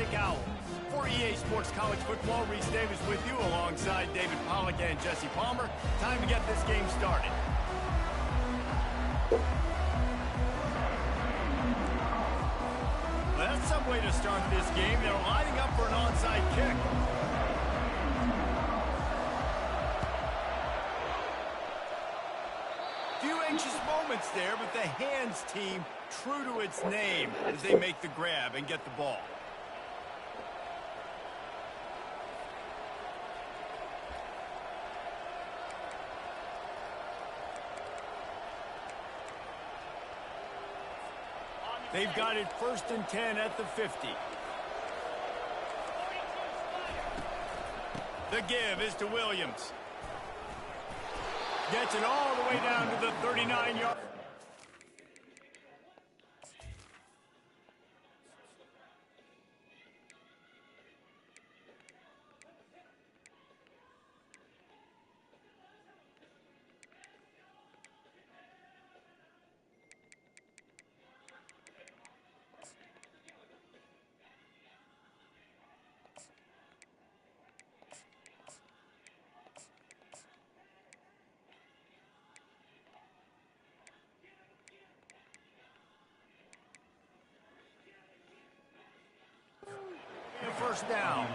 Nick Owls. For EA Sports College Football, Reese Davis with you alongside David Pollack and Jesse Palmer. Time to get this game started. Well, that's some way to start this game. They're lining up for an onside kick. Few anxious moments there, but the hands team true to its name as they make the grab and get the ball. They've got it 1st and 10 at the 50. The give is to Williams. Gets it all the way down to the 39-yard. First down.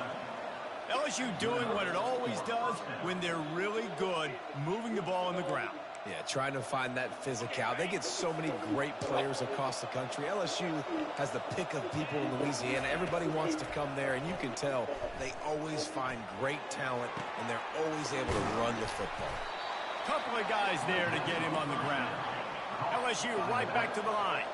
LSU doing what it always does when they're really good, moving the ball on the ground. Yeah, trying to find that physicality. They get so many great players across the country. LSU has the pick of people in Louisiana. Everybody wants to come there, and you can tell they always find great talent, and they're always able to run the football. Couple of guys there to get him on the ground. LSU right back to the line.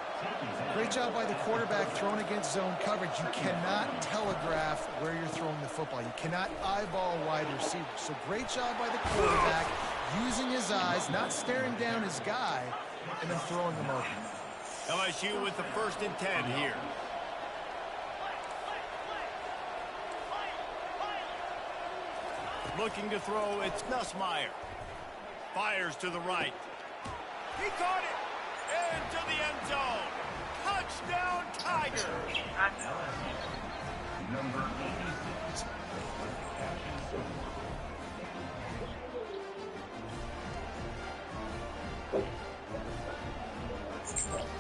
Great job by the quarterback throwing against zone coverage. You cannot telegraph where you're throwing the football. You cannot eyeball wide receivers. So great job by the quarterback using his eyes, not staring down his guy, and then throwing them open. LSU with the 1st and 10 here. Looking to throw, it's Nussmeier. Fires to the right. He caught it! Into the end zone. Touchdown, Tigers. Number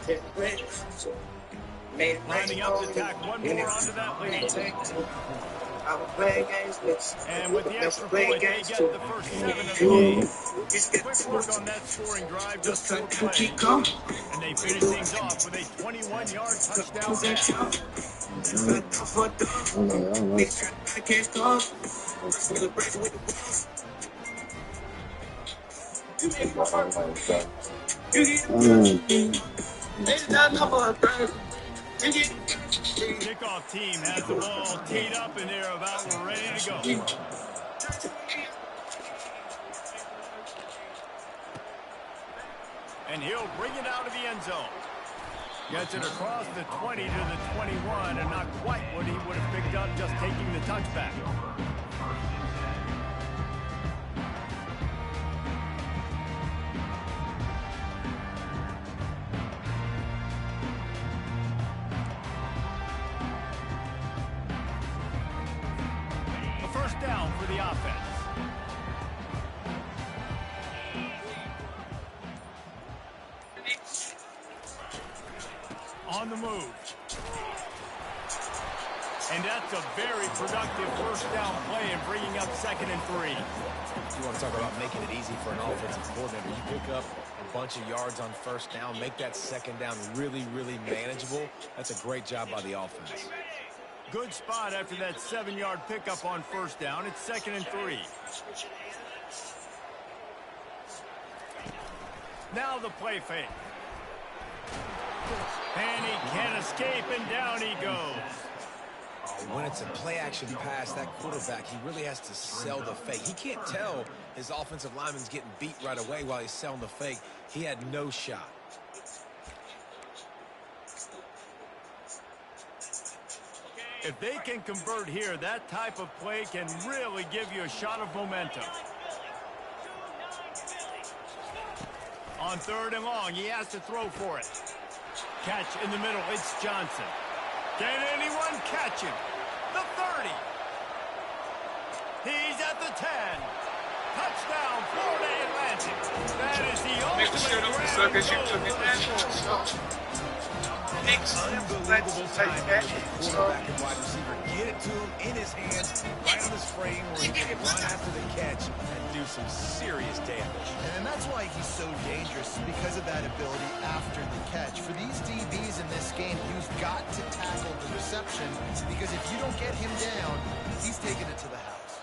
86. Lining up to tack one more onto that lead. And with the extra point, they get the first 7 of the game. Quick work on that scoring drive, just 4 plays. And they finish things off with a 21-yard touchdown pass. Kickoff team has the ball teed up and they're about ready to go. And he'll bring it out of the end zone. Gets it across the 20 to the 21 and not quite what he would have picked up just taking the touchback. Down for the offense. On the move. And that's a very productive 1st down play and bringing up 2nd and 3. You want to talk about making it easy for an offensive coordinator. You pick up a bunch of yards on 1st down, make that 2nd down really, really manageable. That's a great job by the offense. Good spot after that 7-yard pickup on 1st down. It's 2nd and 3. Now the play fake. And he can't escape, and down he goes. When it's a play-action pass, that quarterback, he really has to sell the fake. He can't tell his offensive lineman's getting beat right away while he's selling the fake. He had no shot. If they can convert here, that type of play can really give you a shot of momentum. On 3rd and long, he has to throw for it. Catch in the middle, it's Johnson. Can anyone catch him? at the 10. Touchdown, Florida Atlantic. That is the ultimate grab and go for the score. Unbelievable time with the quarterback and wide receiver. Get it to him in his hands, right on his frame where he can run after the catch and do some serious damage. And that's why he's so dangerous, because of that ability after the catch. For these DBs in this game, you've got to tackle the reception, because if you don't get him down, he's taking it to the house.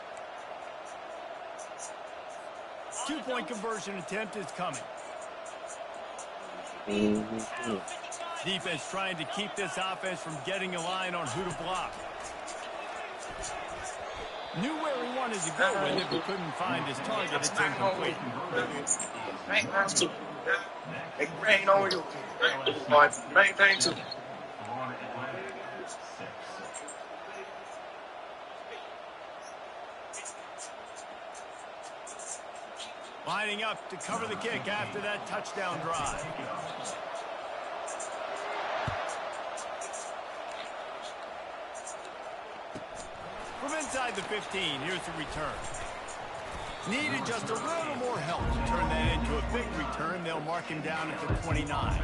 2-point conversion attempt is coming. Defense trying to keep this offense from getting a line on who to block. Knew where he wanted to go with it, but couldn't find his target. It's incomplete. Rain on you. Maintain to. Lining up to cover the kick after that touchdown drive. From inside the 15, here's the return. Needed just a little more help to turn that into a big return. They'll mark him down at the 29.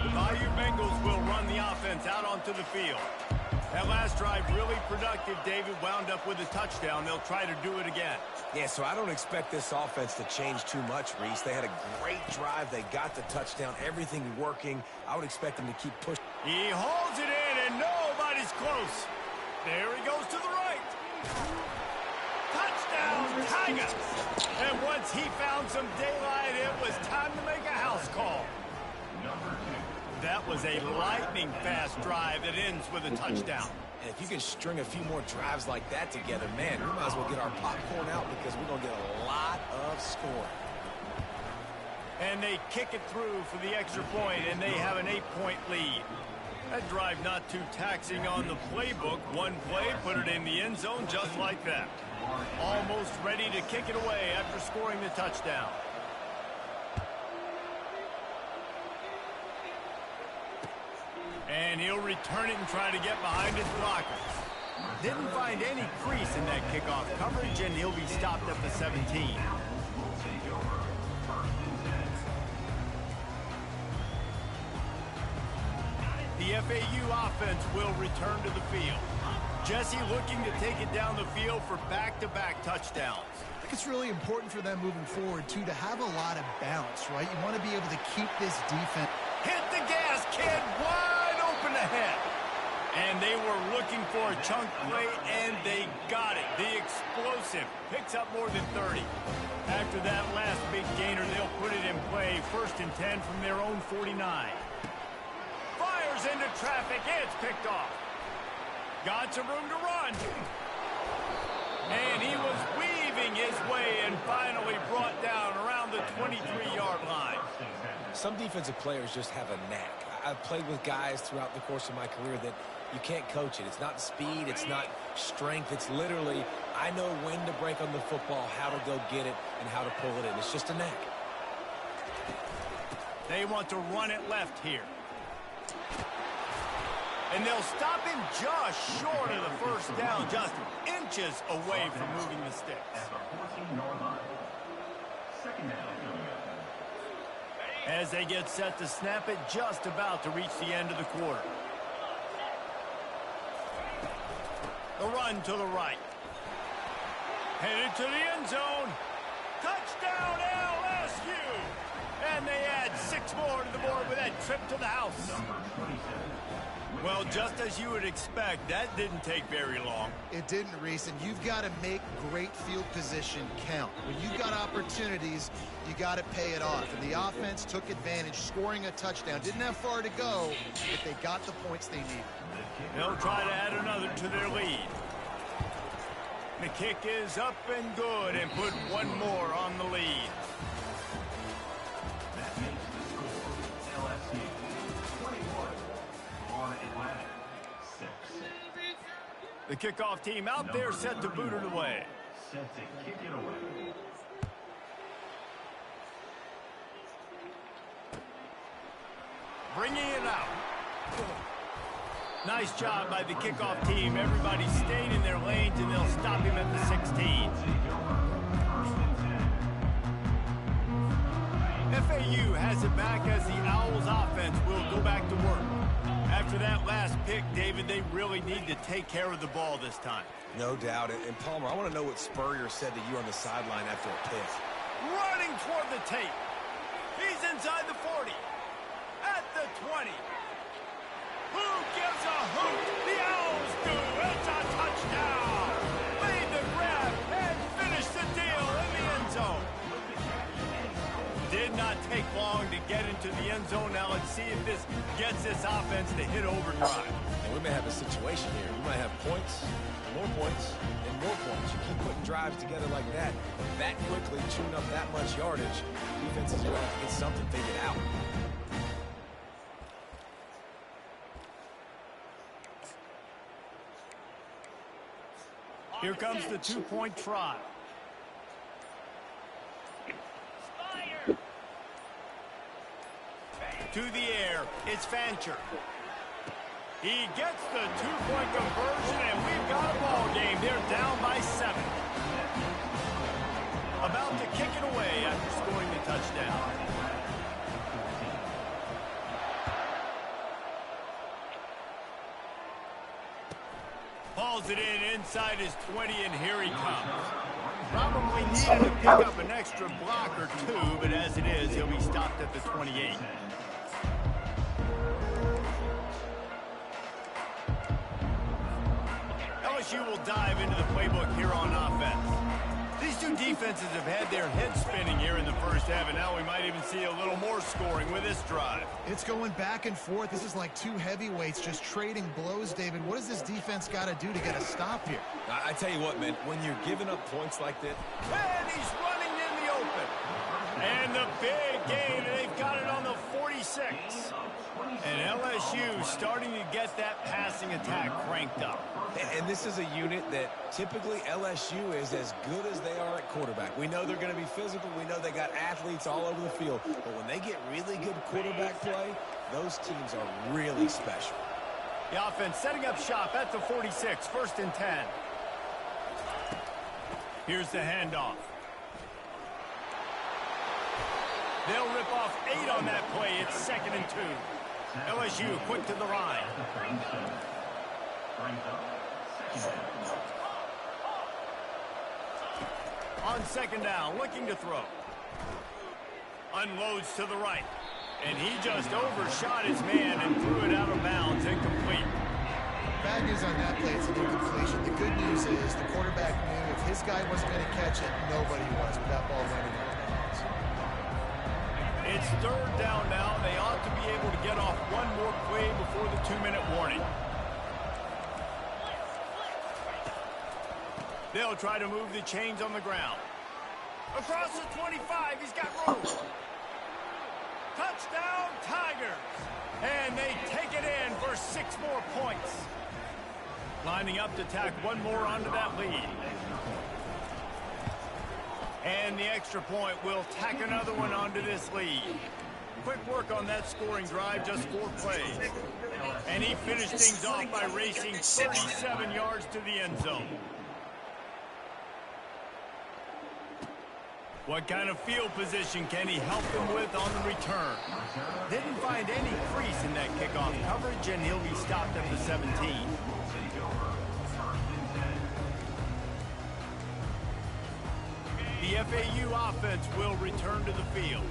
The Bayou Bengals will run the offense out onto the field. That last drive really productive. David wound up with a touchdown. They'll try to do it again. Yeah, so I don't expect this offense to change too much, Reese. They had a great drive. They got the touchdown. Everything working. I would expect them to keep pushing. He holds it in, and nobody's close. There he goes to the right. Touchdown, Tigers. And once he found some daylight, it was time to make a house call. That was a lightning-fast drive that ends with a touchdown. And if you can string a few more drives like that together, man, we might as well get our popcorn out because we're going to get a lot of scoring. And they kick it through for the extra point, and they have an 8-point lead. That drive not too taxing on the playbook. One play, put it in the end zone just like that. Almost ready to kick it away after scoring the touchdown. And he'll return it and try to get behind his blockers. Didn't find any crease in that kickoff coverage, and he'll be stopped at the 17. The FAU offense will return to the field. Jesse looking to take it down the field for back-to-back touchdowns. I think it's really important for them moving forward, too, to have a lot of balance, right? You want to be able to keep this defense. Hit the gas, kid. Wide open ahead. And they were looking for a chunk play, and they got it. The explosive picks up more than 30. After that last big gainer, they'll put it in play. 1st and 10 from their own 49. Fires into traffic. It's picked off. Got some room to run. And he was weaving his way and finally brought down around the 23-yard line. Some defensive players just have a knack. I've played with guys throughout the course of my career that you can't coach it. It's not speed. It's not strength. It's literally, I know when to break on the football, how to go get it, and how to pull it in. It's just a knack. They want to run it left here. And they'll stop him just short of the first down, just inches away from moving the sticks. As they get set to snap it, just about to reach the end of the quarter. The run to the right. Headed to the end zone. Touchdown LSU! And they add 6 more to the board with that trip to the house. Well, just as you would expect, that didn't take very long. It didn't, Reese, and you've got to make great field position count. When you've got opportunities, you got to pay it off. And the offense took advantage, scoring a touchdown. Didn't have far to go, but they got the points they needed. They'll try to add another to their lead. The kick is up and good and put one more on the lead. The kickoff team out there set to boot it away. Set to kick it away. bringing it out. Nice job by the kickoff team. Everybody stayed in their lanes, and they'll stop him at the 16. FAU has it back as the Owls offense will go back to work. After that last pick, David, they really need to take care of the ball this time. No doubt. And Palmer, I want to know what Spurrier said to you on the sideline after a pick. Running toward the tape. He's inside the 40. At the 20. Who gives a hoot? The Owls do. It's a touchdown. Made the grab and finished the deal in the end zone. Did not take long to get into the end zone. Now let's see if this gets this offense to hit overdrive. And we may have a situation here. We might have points, more points, and more points. You keep putting drives together like that quickly, chewing up that much yardage, defense is going to have to get something figured out. Here comes the two-point try. To the air, it's Fancher. He gets the two-point conversion, and we've got a ball game. They're down by 7. About to kick it away after scoring the touchdown. Hauls it in inside his 20, and here he comes. Probably needed to pick up an extra block or two, but as it is, he'll be stopped at the 28. LSU will dive into the playbook here on offense. These two defenses have had their heads spinning here in the first half, and now we might even see a little more scoring with this drive. It's going back and forth. This is like two heavyweights just trading blows, David. What does this defense got to do to get a stop here? I tell you what, man, when you're giving up points like that. And he's running in the open. And the big gain, and they've got it on the 46. And LSU starting to get that passing attack cranked up. And this is a unit that typically LSU is as good as they are at quarterback. We know they're going to be physical. We know they got athletes all over the field. But when they get really good quarterback play, those teams are really special. The offense setting up shop at the 46, 1st and 10. Here's the handoff. They'll rip off 8 on that play. It's 2nd and 2. LSU quick to the line. On 2nd down, looking to throw. Unloads to the right. And he just overshot his man and threw it out of bounds, incomplete. Bad news on that play, it's an incompletion. The good news is the quarterback knew if his guy wasn't going to catch it, nobody was with that ball running out of bounds. It's 3rd down now. They ought to be able to get off one more play before the 2-minute warning. They'll try to move the chains on the ground. Across the 25, he's got room. Touchdown, Tigers. And they take it in for 6 more points. Lining up to tack one more onto that lead. And the extra point will tack another one onto this lead. Quick work on that scoring drive, just 4 plays. And he finished things off by racing 37 yards to the end zone. What kind of field position can he help them with on the return? Didn't find any crease in that kickoff coverage, and he'll be stopped at the 17. The FAU offense will return to the field.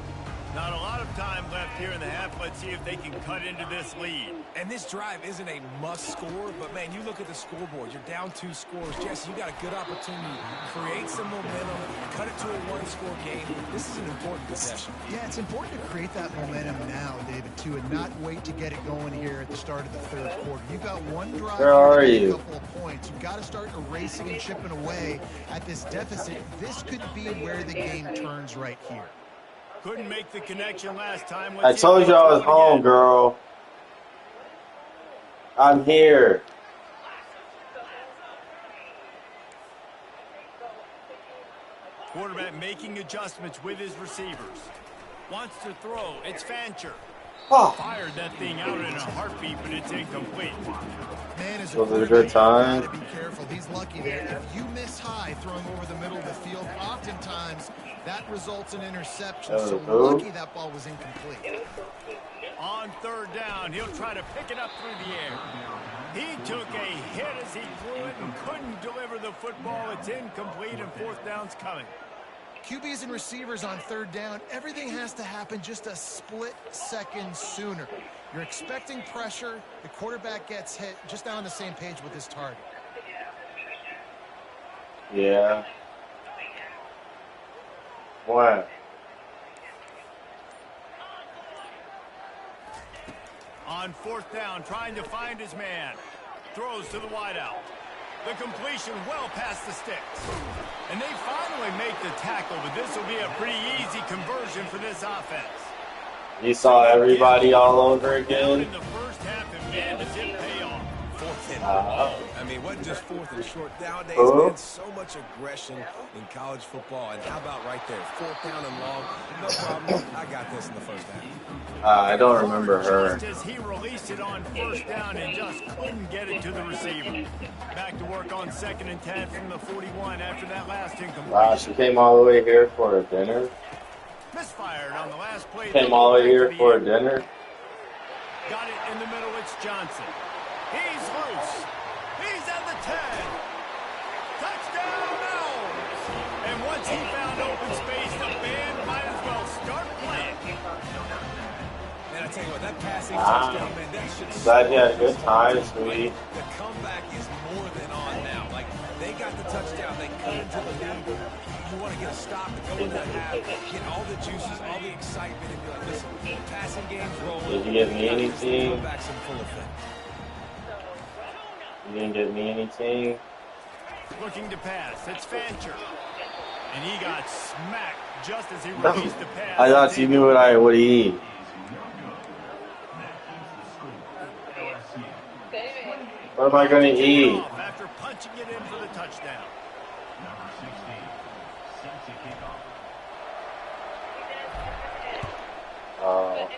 Not a lot of time left here in the half. Let's see if they can cut into this lead. And this drive isn't a must score, but, man, you look at the scoreboard. You're down 2 scores. Jesse, you got a good opportunity to create some momentum, cut it to a 1-score game. This is an important possession. Yeah, it's important to create that momentum now, David, too, and not wait to get it going here at the start of the 3rd quarter. You've got one drive. Where are a you? couple of points. You've got to start erasing and chipping away at this deficit. This could be where the game turns right here. Couldn't make the connection last time. I told you I was home, again. girl. I'm here. Quarterback making adjustments with his receivers. Wants to throw. It's Fancher. Fired that thing out in a heartbeat, but it's incomplete. Man, as a Was it a quarterback, good you time? gotta be careful. He's lucky there. If you miss high throwing over the middle of the field, oftentimes that results in interception. So lucky that ball was incomplete. On third down, he'll try to pick it up through the air. He took a hit as he threw it and couldn't deliver the football. It's incomplete, and fourth down's coming. QBs and receivers on third down, everything has to happen just a split second sooner. You're expecting pressure. The quarterback gets hit, just not on the same page with his target. Yeah. What? On fourth down, trying to find his man. Throws to the wideout. The completion well past the sticks. And they finally make the tackle, but this will be a pretty easy conversion for this offense. You saw everybody all over again? In the first half, and man, does it pay off. Fourth and long. I mean, it wasn't just fourth and short. Nowadays, man, so much aggression in college football. And how about right there? Fourth down and long. No problem. I got this in the first half. I don't remember her. Just as he released it on first down and just couldn't get it to the receiver. Back to work on 2nd and 10 from the 41 after that last incomplete. Wow, she came all the way here for a dinner? Misfired on the last play. Came all the way here for a dinner? Got it in the middle. It's Johnson. He's loose. He's at the 10. Touchdown, Owls. And once he found open space, the band might as well start playing. Man, I tell you what, that passing touchdown, man, that should... Glad you had a good time, sweetie. The comeback is more than on now. Like, they got the touchdown. They cut into the lead. You want to get a stop and go into the half, get all the juices, all the excitement, and be like, listen, passing game's rolling. Did you get me anything? Comeback's in full effect. You didn't get me anything? Looking to pass. It's Fancher. And he got smacked just as he released the pass. I thought you knew what I would eat. What am I going to eat? After punching it in for the touchdown. Oh.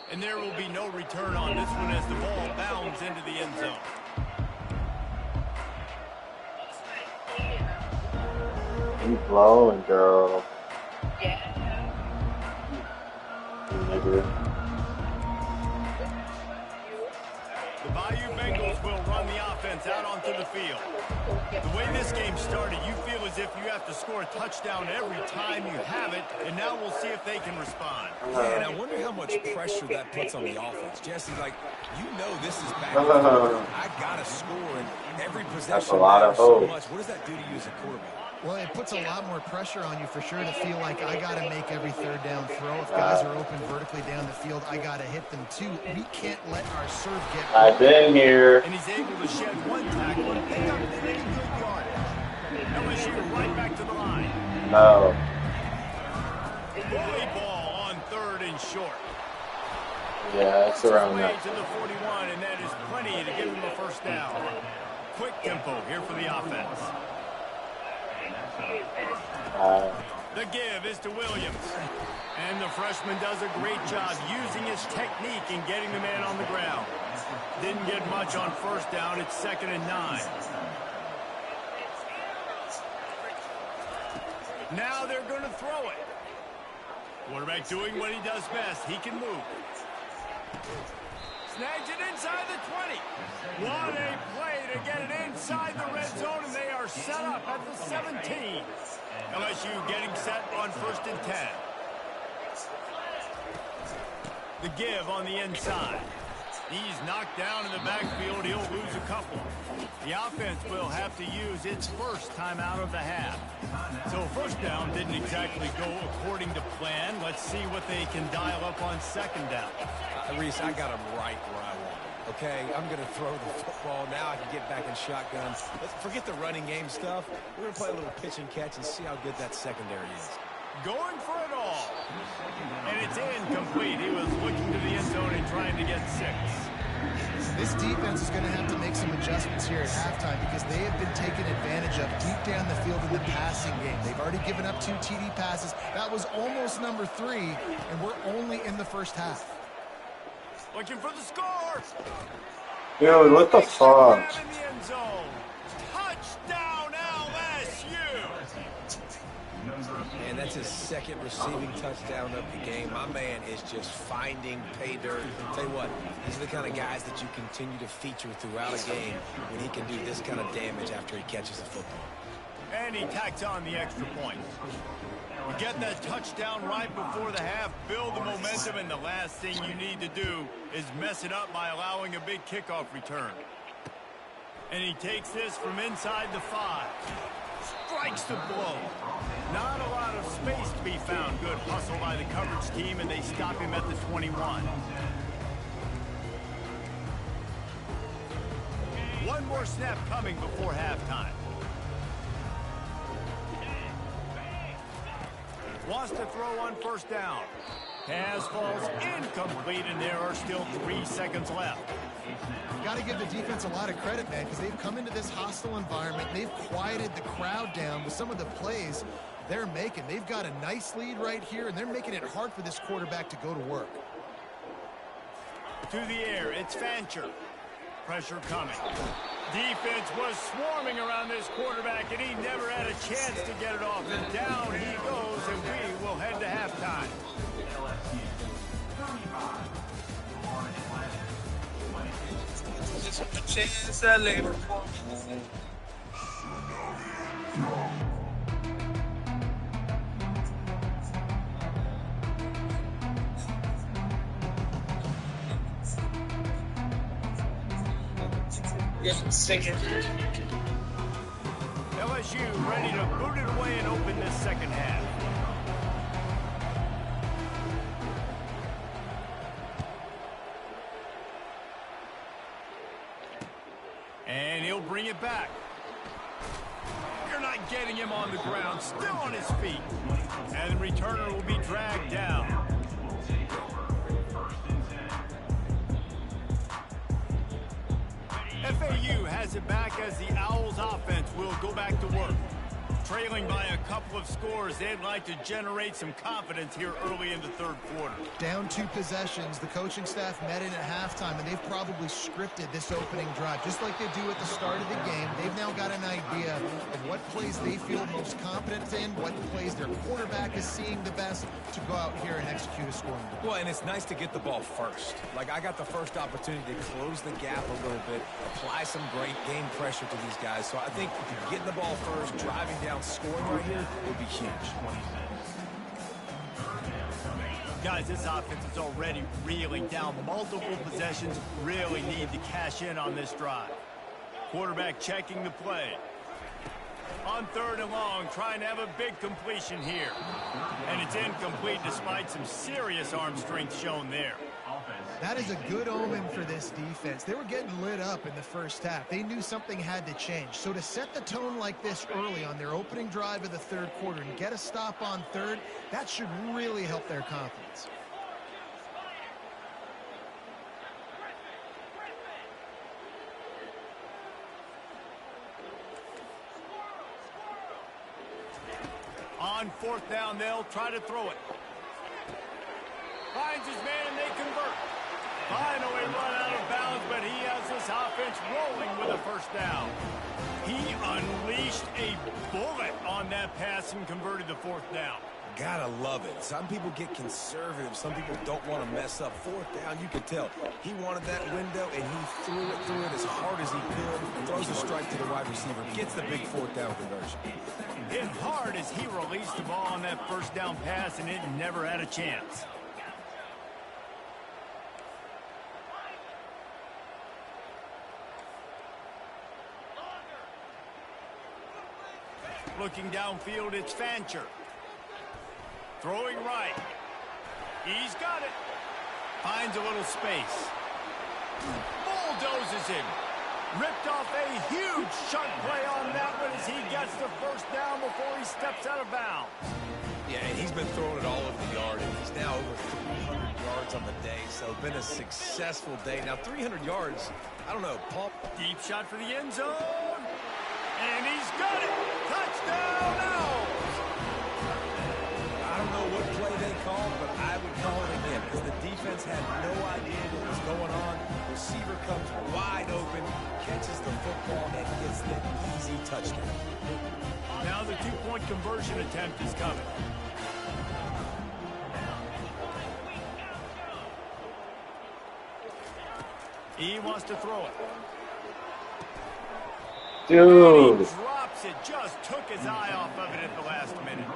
And there will be no return on this one as the ball bounds into the end zone. You blowing, girl. Nigga. The Bayou Bengals will run the offense out onto the field. The way this game started, you feel as if you have to score a touchdown every time you have it, and now we'll see if they can respond. Yeah, and I wonder how much pressure that puts on the offense. Jesse, like, you know this is back. I got to score, and every possession That's a lot of so hope. much. What does that do to you as a quarterback? Well, it puts a lot more pressure on you for sure to feel like I got to make every third down throw. If guys are open vertically down the field, I got to hit them too. We can't let our serve get... I've been here. And he's able to shed one tackle and pick up pretty good yardage. LSU right back to the line. No. Bully ball on 3rd and short. Yeah, it's around that. To the 41, and that is plenty to give him a first down. Quick tempo here for the offense. The give is to Williams. And the freshman does a great job using his technique and getting the man on the ground. Didn't get much on first down. It's 2nd and 9. Now they're going to throw it. Quarterback doing what he does best. He can move. Snags it inside the 20. What a play to get it inside the red zone, and they are set up at the 17. LSU getting set on 1st and 10. The give on the inside. He's knocked down in the backfield. He'll lose a couple. The offense will have to use its first timeout of the half. So first down didn't exactly go according to plan. Let's see what they can dial up on 2nd down. Reese, I got him right where I want him. Okay, I'm going to throw the football. Now I can get back in shotgun. Let's forget the running game stuff. We're going to play a little pitch and catch and see how good that secondary is. Going for it all. And it's incomplete. He was looking to the end zone and trying to get 6. This defense is going to have to make some adjustments here at halftime because they have been taken advantage of deep down the field in the passing game. They've already given up 2 TD passes. That was almost number 3, and we're only in the first half. Looking for the score. Dude, what the fuck? Touchdown LSU. And that's his second receiving touchdown of the game. My man is just finding pay dirt. Tell you what, these are the kind of guys that you continue to feature throughout a game when he can do this kind of damage after he catches the football. And he tacks on the extra point. You get that touchdown right before the half, build the momentum, and the last thing you need to do is mess it up by allowing a big kickoff return. And he takes this from inside the 5. Strikes the blow. Not a lot of space to be found. Good hustle by the coverage team, and they stop him at the 21. One more snap coming before halftime. Wants to throw on first down. Pass falls incomplete, and there are still 3 seconds left. Got to give the defense a lot of credit, man, because they've come into this hostile environment. They've quieted the crowd down with some of the plays they're making. They've got a nice lead right here, and they're making it hard for this quarterback to go to work. To the air, it's Fancher. Pressure coming. Defense was swarming around this quarterback, and he never had a chance to get it off. And down he goes, and we will head to halftime. LSU ready to boot it away and open this second half. And he'll bring it back. You're not getting him on the ground, still on his feet. And the returner will be dragged down. FAU has it back as the Owls offense will go back to work. Trailing by a couple of scores, they'd like to generate some confidence here early in the third quarter. Down 2 possessions, the coaching staff met in at halftime, and they've probably scripted this opening drive. Just like they do at the start of the game, they've now got an idea of what plays they feel most confident in, what plays their quarterback is seeing the best to go out here and execute a scoring drive. Well, and it's nice to get the ball first. Like, I got the first opportunity to close the gap a little bit, apply some great game pressure to these guys. So I think getting the ball first, driving down, scoring right here would be huge. Guys, this offense is already reeling down. Multiple possessions, really need to cash in on this drive. Quarterback checking the play. On 3rd and long, trying to have a big completion here. And it's incomplete despite some serious arm strength shown there. That is a good omen for this defense. They were getting lit up in the first half. They knew something had to change. So to set the tone like this early on their opening drive of the third quarter and get a stop on 3rd, that should really help their confidence. On 4th down, they'll try to throw it. Finds his man, and they convert. Finally run out of bounds, but he has this offense rolling with a first down. He unleashed a bullet on that pass and converted the 4th down. Gotta love it. Some people get conservative. Some people don't want to mess up. 4th down, you could tell. He wanted that window, and he threw it as hard as he could. Throws a strike to the wide receiver. Gets the big 4th down conversion. Hit hard as he released the ball on that first down pass, and it never had a chance. Looking downfield, it's Fancher. Throwing right. He's got it. Finds a little space. Bulldozes him. Ripped off a huge chunk play on that one as he gets the first down before he steps out of bounds. Yeah, and he's been throwing it all over the yard, and he's now over 300 yards on the day, so been a successful day. Now, 300 yards, I don't know, Paul. Deep shot for the end zone. And he's got it. Touchdown, Owls. I don't know what play they called, but I would call it again because the defense had no idea what was going on. Receiver comes wide open, catches the football, and gets the easy touchdown. Now the two-point conversion attempt is coming. He wants to throw it. Dude. He drops it. Just took his eye off of it at the last minute.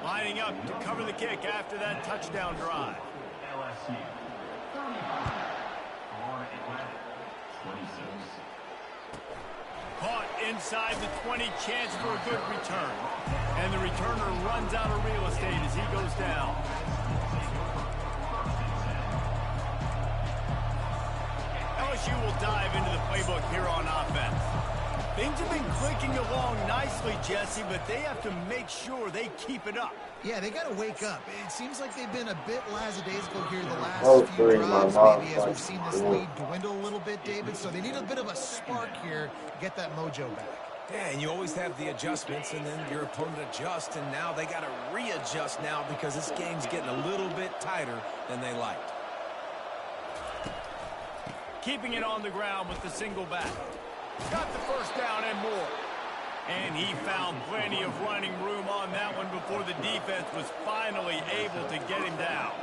Lining up to cover the kick after that touchdown drive. Caught inside the 20, chance for a good return. And the returner runs out of real estate as he goes down. LSU will dive into the playbook here on offense. Things have been clicking along nicely, Jesse, but they have to make sure they keep it up. Yeah, they got to wake up. It seems like they've been a bit lackadaisical here the last few drives, maybe as we've seen this lead dwindle a little bit, David. So they need a bit of a spark here to get that mojo back. Yeah, and you always have the adjustments, and then your opponent adjusts, and now they got to readjust now because this game's getting a little bit tighter than they liked. Keeping it on the ground with the single back. Got the first down and more. And he found plenty of running room on that one before the defense was finally able to get him down.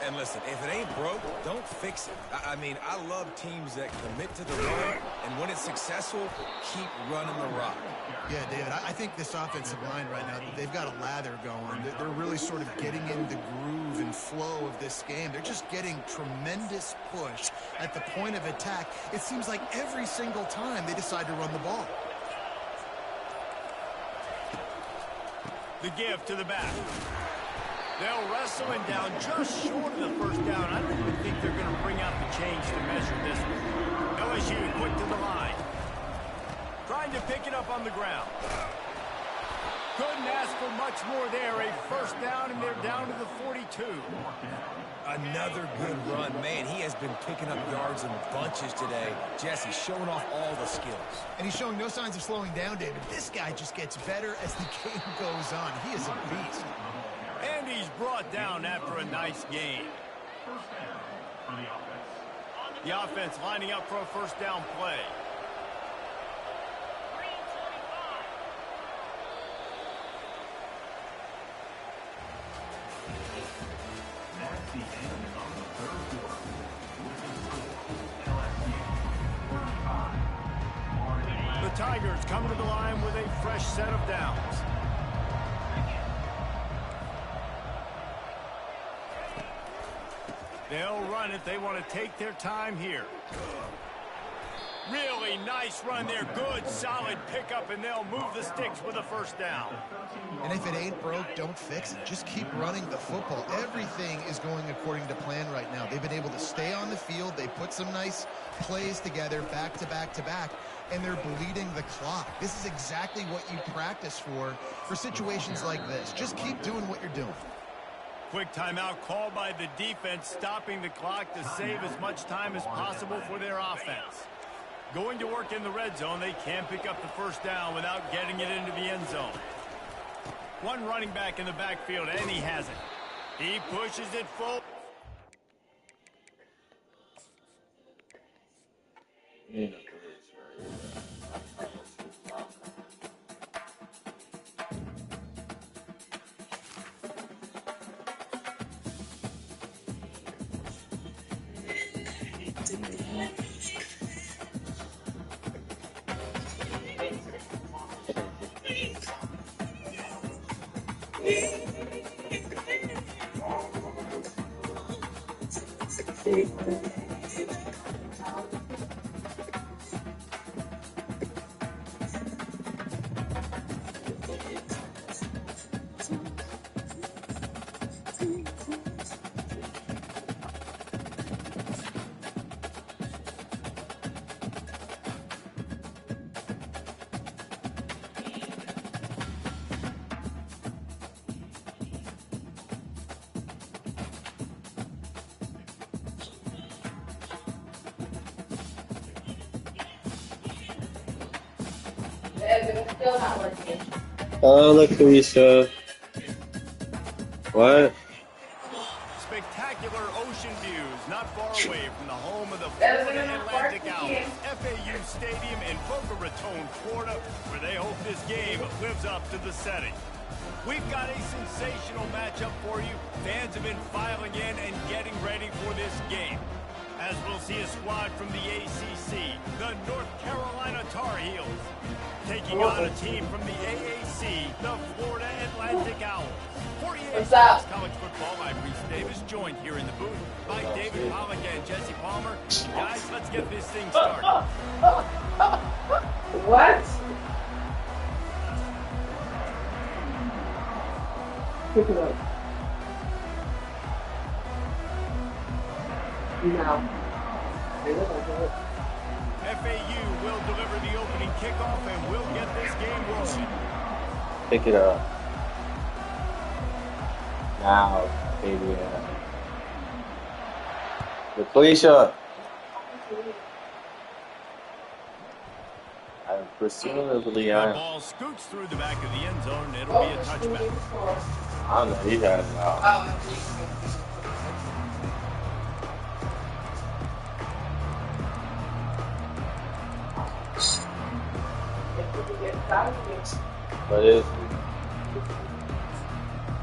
And listen, if it ain't broke, don't fix it. I mean, I love teams that commit to the run, and when it's successful, keep running the rock. Yeah, David, I think this offensive line right now, they've got a lather going. They're really sort of getting in the groove and flow of this game. They're just getting tremendous push at the point of attack. It seems like every single time they decide to run the ball. The give to the back. They'll wrestle him down just short of the first down. I don't even think they're going to bring out the change to measure this one. LSU quick to the line. Trying to pick it up on the ground. Couldn't ask for much more there. A first down, and they're down to the 42. Another good run. Man, he has been picking up yards in bunches today. Jesse showing off all the skills. And he's showing no signs of slowing down, David. This guy just gets better as the game goes on. He is a beast. And he's brought down after a nice game. The offense lining up for a first down play. The Tigers come to the line with a fresh set of downs. They'll run it. They want to take their time here. Really nice run there. Good, solid pickup, and they'll move the sticks with a first down. And if it ain't broke, don't fix it. Just keep running the football. Everything is going according to plan right now. They've been able to stay on the field. They put some nice plays together back to back to back, and they're bleeding the clock. This is exactly what you practice for situations like this. Just keep doing what you're doing. Quick timeout called by the defense, stopping the clock to save as much time as possible for their offense. Going to work in the red zone, they can pick up the first down without getting it into the end zone. One running back in the backfield, and he has it. He pushes it full. Hello, Lakeisha. What? Spectacular ocean views not far away from the home of the Florida Atlantic Owls, FAU Stadium in Boca Raton, Florida, where they hope this game lives up to the setting. We've got a sensational matchup for you. Fans have been filing in and getting ready for this game, as we'll see a squad from the ACC, the North Carolina Tar Heels, taking on a team from the AAC, the Florida Atlantic Owls. 48 Sports College Football, I'm Reese Davis, joined here in the booth by David Pollock and Jesse Palmer. Guys, let's get this thing started. What? Pick it up. No. FAU will deliver the opening kickoff and we'll get this game rolling. Pick it up. Now, baby. Lakeisha. Presumably, The ball scoots through the back of the end zone. It'll be a touchback. I don't know. He has now. What is?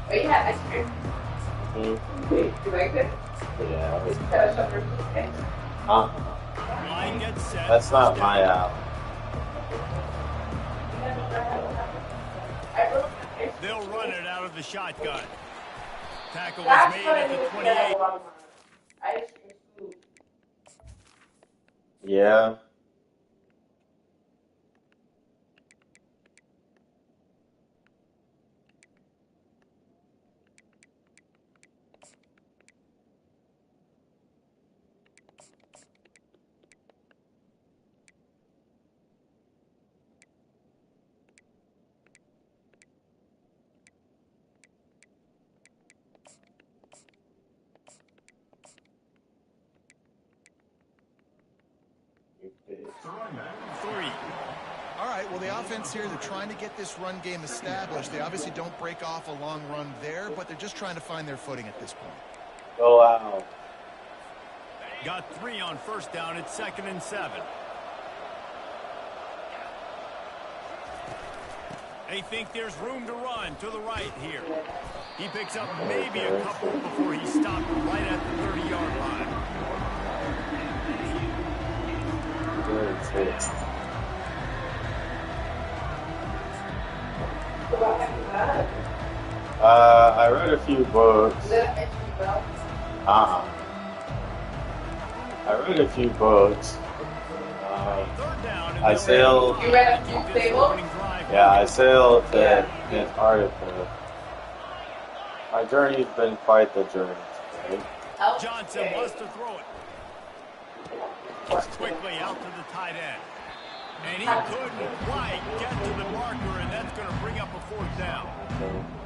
Oh, you had ice cream? You like it? Yeah. Line gets set. That's not my out. They'll run it out of the shotgun. Tackle was made at the 28. Yeah. Three. All right, well, the offense here, they're trying to get this run game established. They obviously don't break off a long run there, but they're just trying to find their footing at this point. Go out. Got 3 on first down. It's 2nd and 7. They think there's room to run to the right here. He picks up maybe a couple before he stopped right at the 30-yard line. I read a few books. I read a few books. I sailed. You read a few tables? Yeah, I sailed to Antarctica. My journey's been quite the journey. Right? Johnson wants to throw it. Quickly out to the tight end. And he couldn't quite get to the marker, and that's going to bring up a 4th down.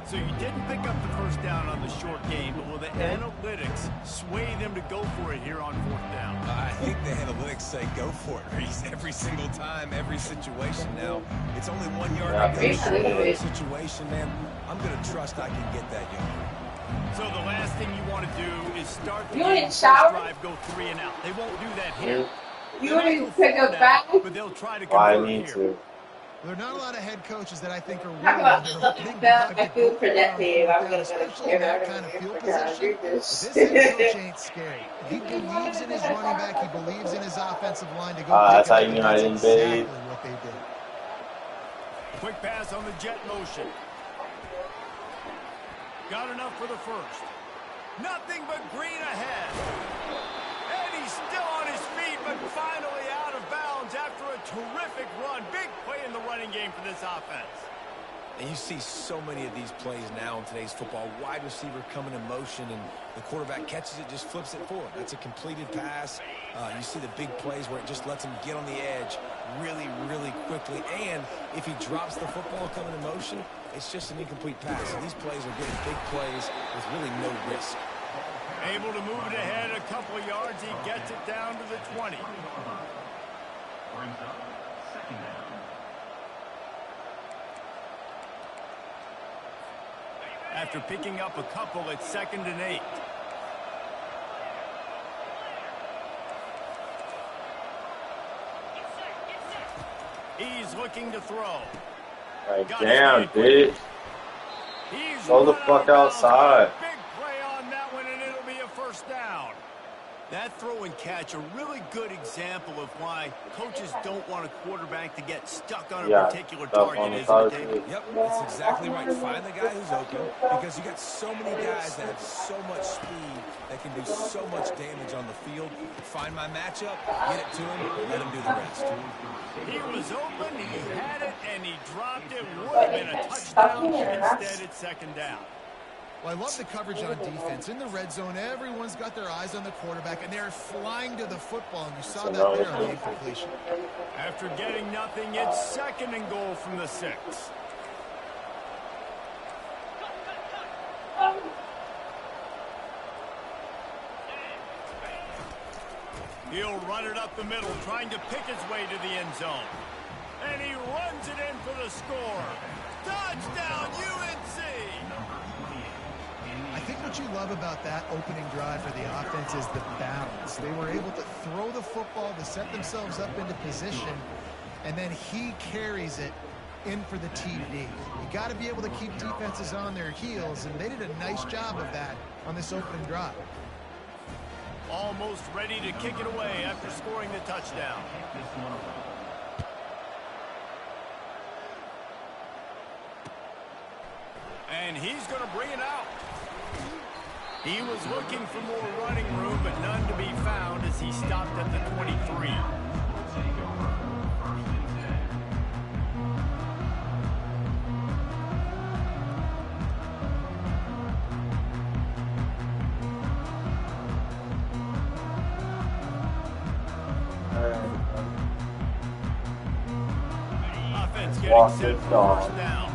So you didn't pick up the first down on the short game, but will the analytics sway them to go for it here on 4th down? I think the analytics say go for it, Reese. Every single time, every situation. Now, it's only 1 yard to go. Situation, man, I'm going to trust I can get that yard. So the last thing you want to do is start the You game, need shower? drive, go 3 and out. They won't do that here. You need to take a bath? But they'll try to I convert need here. to. There are not a lot of head coaches that I think are Talk about willing something about my food for that day. I'm going to go especially in that kind of field position. But this head coach ain't scary. He believes in his running back. He believes in his offensive line to go. That's how you knew I didn't bathe. Exactly what they did. Quick pass on the jet motion. Got enough for the first. Nothing but green ahead. And he's still on his feet, but finally out of bounds after a terrific run. Big play in the running game for this offense. And you see so many of these plays now in today's football. Wide receiver coming in motion, and the quarterback catches it, just flips it forward. That's a completed pass. You see the big plays where it just lets him get on the edge really, really quickly. And if he drops the football coming in motion, it's just an incomplete pass. So these plays are getting big plays with really no risk. Able to move it ahead a couple of yards. He gets it down to the 20. After picking up a couple, it's 2nd and 8. He's looking to throw. Right, damn, bitch. Go the fuck outside. Big play on that one, and it'll be a 1st down. That throw and catch, a really good example of why coaches don't want a quarterback to get stuck on a particular target, isn't it, David? Yep, that's exactly right. Find the guy who's open, because you got so many guys that have so much speed that can do so much damage on the field. Find my matchup, get it to him, let him do the rest. He was open, he had it, and he dropped it. Would have been a touchdown. Instead, it's 2nd down. Well, I love the coverage on defense. In the red zone, everyone's got their eyes on the quarterback, and they're flying to the football, and you saw that there on the incompletion. After getting nothing, it's 2nd and goal from the 6. He'll run it up the middle, trying to pick his way to the end zone. And he runs it in for the score. Touchdown, UNC! I think what you love about that opening drive for the offense is the balance. They were able to throw the football to set themselves up into position, and then he carries it in for the TD. You got to be able to keep defenses on their heels, and they did a nice job of that on this opening drive. Almost ready to kick it away after scoring the touchdown. And he's going to bring it out. He was looking for more running room, but none to be found as he stopped at the 23. Offense getting set for 1st down.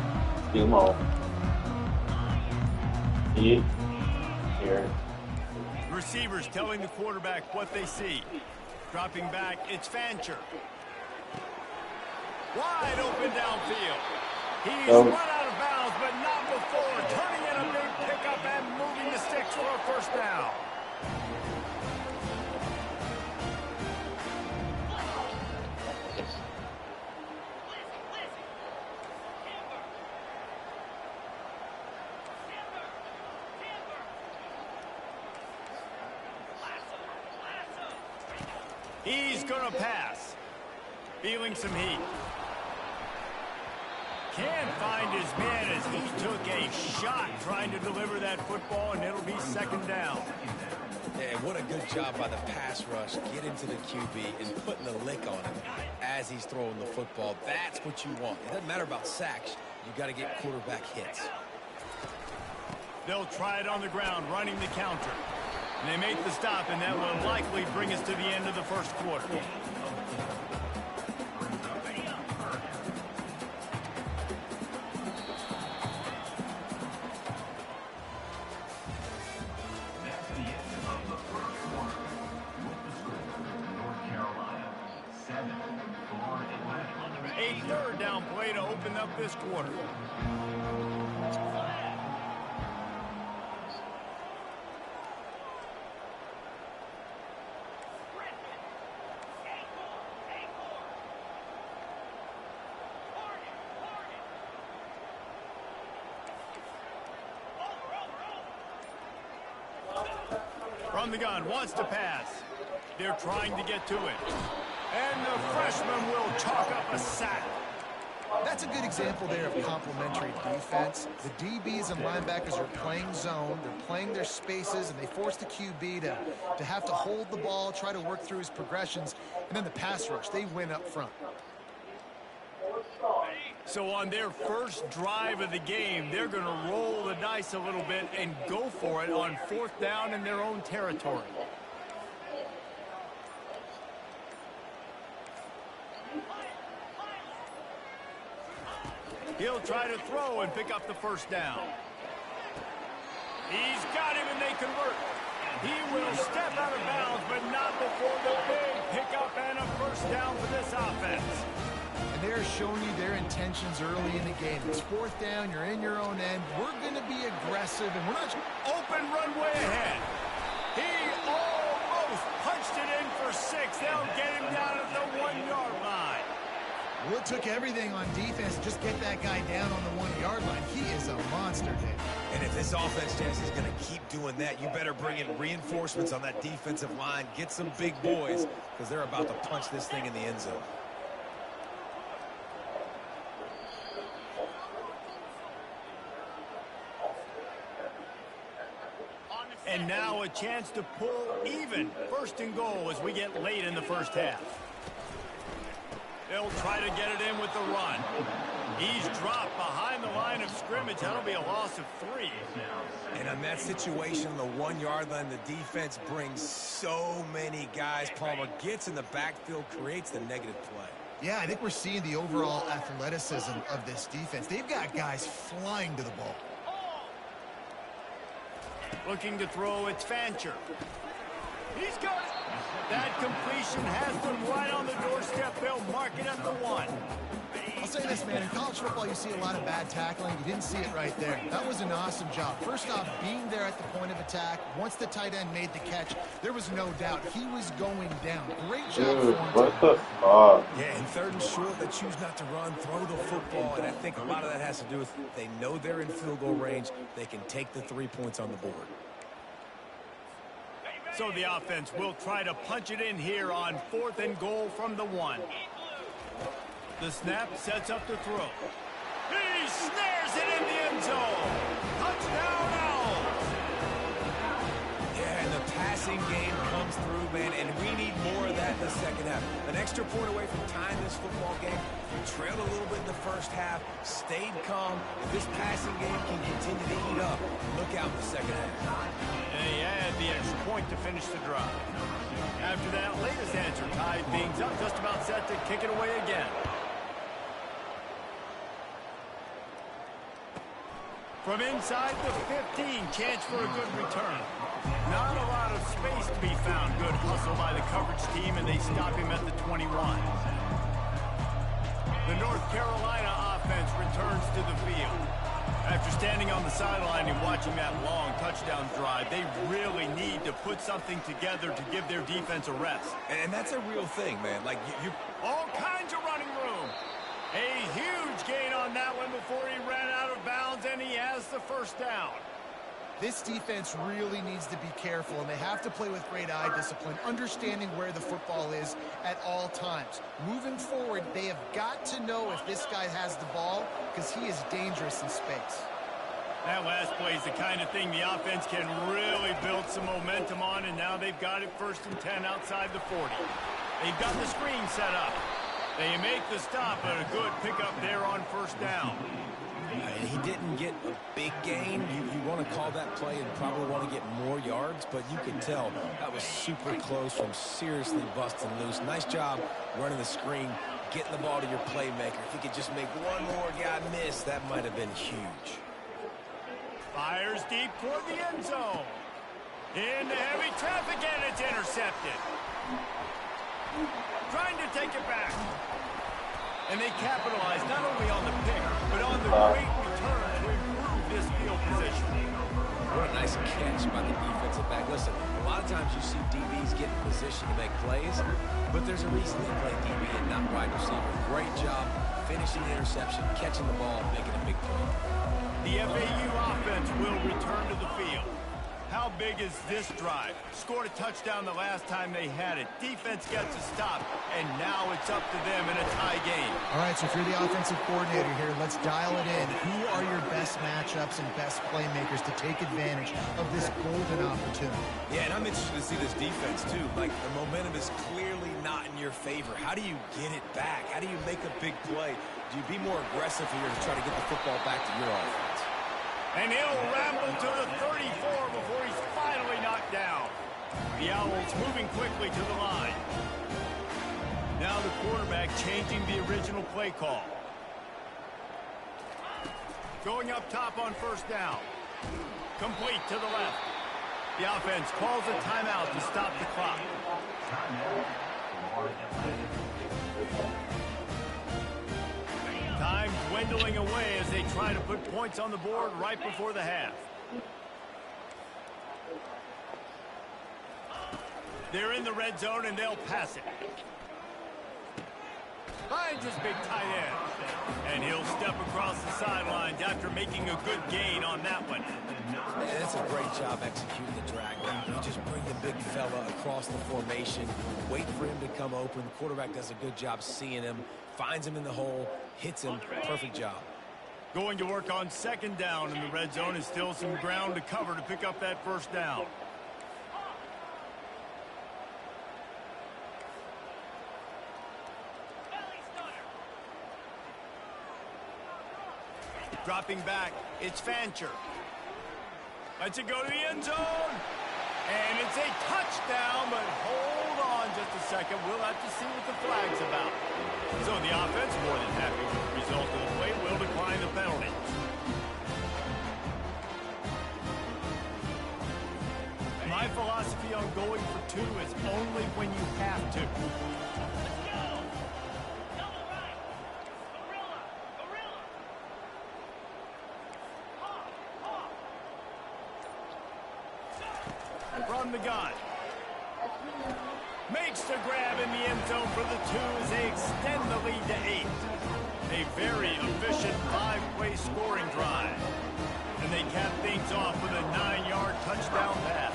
Demo. Here. Receivers telling the quarterback what they see. Dropping back, it's Fancher. Wide open downfield. He's run out of bounds, but not before. Turning in a big pickup and moving the sticks for a 1st down. He's going to pass. Feeling some heat. Can't find his man as he took a shot trying to deliver that football, and it'll be 2nd down. Yeah, what a good job by the pass rush. Get into the QB and putting the lick on him as he's throwing the football. That's what you want. It doesn't matter about sacks. You got to get quarterback hits. They'll try it on the ground, running the counter. And they make the stop, and that will likely bring us to the end of the 1st quarter. A 3rd down play to open up this quarter. From the gun, wants to pass. They're trying to get to it. And the freshman will chalk up a sack. That's a good example there of complementary defense. The DBs and linebackers are playing zone. They're playing their spaces, and they force the QB to have to hold the ball, try to work through his progressions. And then the pass rush, they win up front. So on their first drive of the game, they're going to roll the dice a little bit and go for it on 4th down in their own territory. He'll try to throw and pick up the 1st down. He's got him, and they convert. He will step out of bounds, but not before the big pickup and a 1st down for this offense. And they're showing you their intentions early in the game. It's fourth down, you're in your own end. We're going to be aggressive, and we're not... Open runway ahead. He almost punched it in for 6. They'll get him down at the 1-yard line. Well, it took everything on defense to just get that guy down on the 1-yard line. He is a monster, Dave. And if this offense, Jess, is going to keep doing that, you better bring in reinforcements on that defensive line. Get some big boys, because they're about to punch this thing in the end zone. And now a chance to pull even. First and goal as we get late in the first half. They'll try to get it in with the run. He's dropped behind the line of scrimmage. That'll be a loss of 3. And on that situation, the 1-yard line, the defense brings so many guys. Palmer gets in the backfield, creates the negative play. Yeah, I think we're seeing the overall athleticism of this defense. They've got guys flying to the ball. Looking to throw, it's Fancher. He's got it. That completion has them right on the doorstep. They'll mark it at the 1. I'll say this, man. In college football, you see a lot of bad tackling. You didn't see it right there. That was an awesome job. First off, being there at the point of attack. Once the tight end made the catch, there was no doubt he was going down. Great job for him. What the fuck? Yeah, in 3rd and short, they choose not to run, throw the football, and I think a lot of that has to do with they know they're in field goal range. They can take the 3 points on the board. So the offense will try to punch it in here on 4th and goal from the 1. The snap sets up the throw. He snares it in the end zone. Touchdown, Owls. Yeah, and the passing game comes through, man, and we need more of that in the second half. An extra point away from tying this football game. You trailed a little bit in the first half, stayed calm. If this passing game can continue to heat up, look out in the second half. And he had the extra point to finish the drive. After that latest answer tied things up, just about set to kick it away again. From inside the 15, chance for a good return. Not a lot of space to be found. Good hustle by the coverage team, and they stop him at the 21. The North Carolina offense returns to the field. After standing on the sideline and watching that long touchdown drive, they really need to put something together to give their defense a rest. And that's a real thing, man. Like, you all kinds of running room. A huge gain on that one before he ran out of bounds, and he has the first down. This defense really needs to be careful, and they have to play with great eye discipline, understanding where the football is at all times. Moving forward, they have got to know if this guy has the ball, because he is dangerous in space. That last play is the kind of thing the offense can really build some momentum on, and now they've got it 1st and 10 outside the 40. They've got the screen set up. They make the stop, but a good pickup there on 1st down. He didn't get a big gain. You want to call that play and probably want to get more yards, but you can tell that was super close from seriously busting loose. Nice job running the screen, getting the ball to your playmaker. If he could just make one more guy miss, that might have been huge. Fires deep toward the end zone. Into heavy traffic, and it's intercepted. Trying to take it back. And they capitalize not only on the pick, but on the great return to improve this field position. What a nice catch by the defensive back. Listen, a lot of times you see DBs get in position to make plays, but there's a reason they play DB and not wide receiver. Great job finishing the interception, catching the ball, making a big play. The FAU offense will return to the field. How big is this drive? Scored a touchdown the last time they had it. Defense gets a stop, and now it's up to them in a tie game. All right, so if you're the offensive coordinator here, let's dial it in. Who are your best matchups and best playmakers to take advantage of this golden opportunity? Yeah, and I'm interested to see this defense, too. Like, the momentum is clearly not in your favor. How do you get it back? How do you make a big play? Do you be more aggressive here to try to get the football back to your offense? And he'll ramble to the 34 before he's finally knocked down. The Owls moving quickly to the line. Now the quarterback changing the original play call. Going up top on 1st down. Complete to the left. The offense calls a timeout to stop the clock. dwindling away as they try to put points on the board right before the half. They're in the red zone, and they'll pass it. Finds his big tight end. And he'll step across the sidelines after making a good gain on that one. Man, that's a great job executing the drag. You just bring the big fella across the formation, wait for him to come open. The quarterback does a good job seeing him, finds him in the hole, hits him. Perfect job. Going to work on second down in the red zone is still some ground to cover to pick up that first down. Dropping back, it's Fancher. Lets it go to the end zone. And it's a touchdown, but hold on just a second. We'll have to see what the flag's about. So the offense, more than happy with the result of the play, will decline the penalty. My philosophy on going for two is only when you have to. From the gun. Makes the grab in the end zone for the two as they extend the lead to 8. A very efficient 5-play scoring drive. And they cap things off with a 9-yard touchdown pass.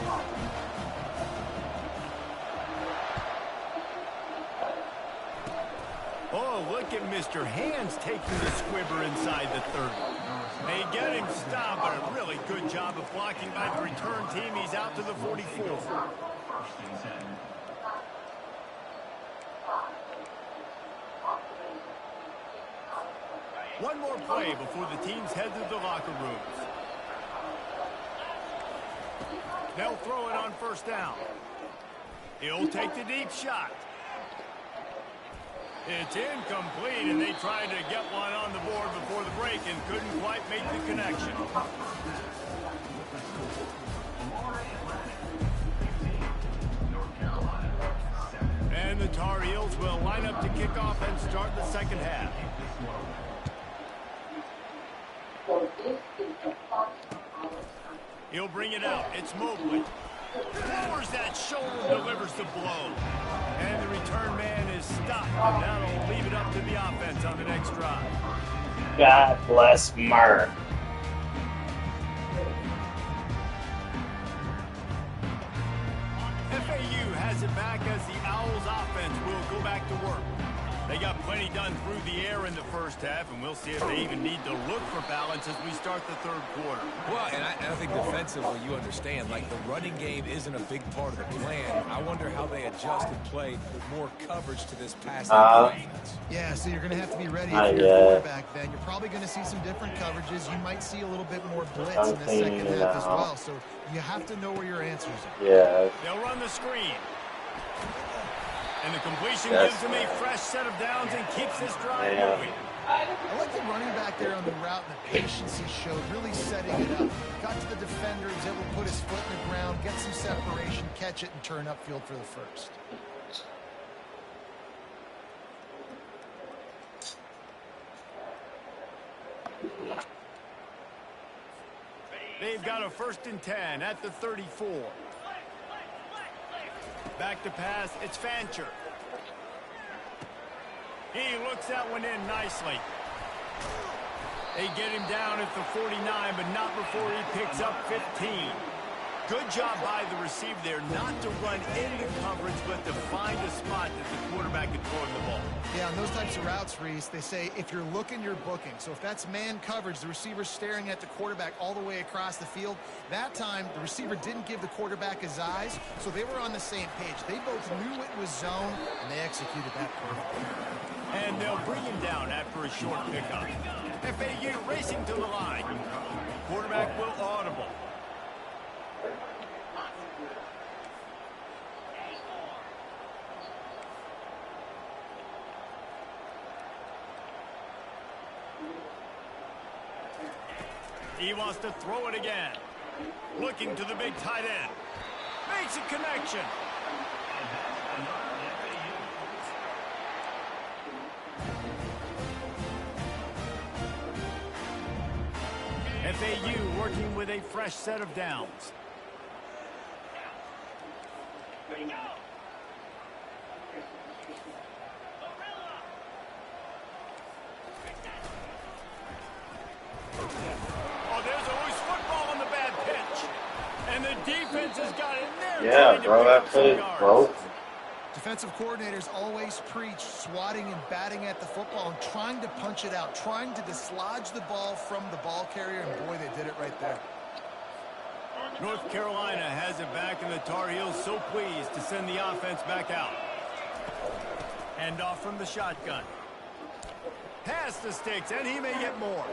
Oh, look at Mr. Hands taking the squibber inside the 30. They get him stopped, but a really good job of blocking by the return team. He's out to the 44. One more play before the teams head to the locker rooms. They'll throw it on first down. He'll take the deep shot. It's incomplete, and they tried to get one on the board before the break and couldn't quite make the connection. And the Tar Heels will line up to kick off and start the second half. He'll bring it out. It's Mobley. Lowers that shoulder, delivers the blow. And the return man is stopped. And that'll leave it up to the offense on the next drive. God bless Mark. FAU has it back as the Owls offense will go back to work. They got plenty done through the air in the first half, and we'll see if they even need to look for balance as we start the third quarter. Well, and I think defensively, you understand, like the running game isn't a big part of the plan. I wonder how they adjust and play more coverage to this passing offense. Yeah, so you're going to have to be ready if you're a quarterback, Ben. You're probably going to see some different coverages. You might see a little bit more blitz in the second half as well. So you have to know where your answers are. Yeah. They'll run the screen. And the completion gives them a fresh set of downs and keeps this drive moving. I like the running back there on the route and the patience he showed, really setting it up. Got to the defender, he was able to put his foot in the ground, get some separation, catch it, and turn upfield for the first. They've got a 1st and 10 at the 34. Back to pass, it's Fancher. He looks that one in nicely. They get him down at the 49, but not before he picks up 15. Good job by the receiver there, not to run into coverage, but to find a spot that the quarterback can throw the ball. Yeah, on those types of routes, Reese, they say if you're looking, you're booking. So if that's man coverage, the receiver's staring at the quarterback all the way across the field. That time, the receiver didn't give the quarterback his eyes, so they were on the same page. They both knew it was zone, and they executed that perfectly. And they'll bring him down after a short pickup. FAU racing to the line. Quarterback will audible. He wants to throw it again. Looking to the big tight end. Makes a connection. FAU working with a fresh set of downs. Oh, there's always football on the bad pitch. And the defense has got in there. Yeah, bro, that plays broke. Defensive coordinators always preach swatting and batting at the football and trying to punch it out, trying to dislodge the ball from the ball carrier, and boy, they did it right there. North Carolina has it back, and the Tar Heels so pleased to send the offense back out. Hand off from the shotgun. Pass the sticks, and he may get more.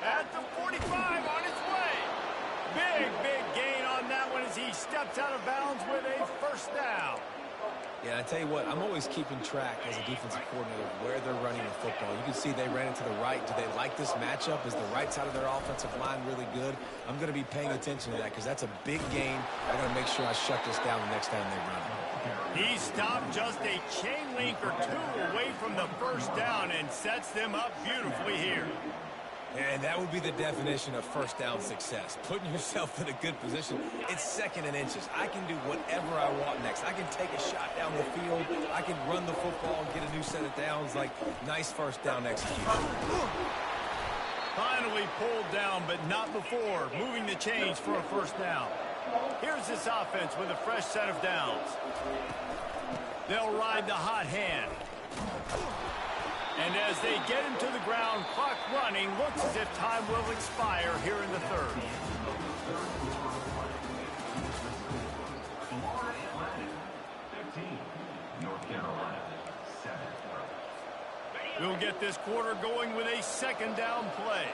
At the 45 on his way. Big gain on that one as he steps out of bounds with a first down. Yeah, I tell you what, I'm always keeping track as a defensive coordinator of where they're running the football. You can see they ran it to the right. Do they like this matchup? Is the right side of their offensive line really good? I'm going to be paying attention to that because that's a big gain. I got to make sure I shut this down the next time they run it. He stopped just a chain link or two away from the first down and sets them up beautifully here. And that would be the definition of first down success. Putting yourself in a good position. It's second and inches. I can do whatever I want next. I can take a shot down the field. I can run the football and get a new set of downs. Like, nice first down execution. Finally pulled down, but not before moving the chains for a first down. Here's this offense with a fresh set of downs. They'll ride the hot hand. And as they get him to the ground, clock running, looks as if time will expire here in the third. We'll get this quarter going with a second down play.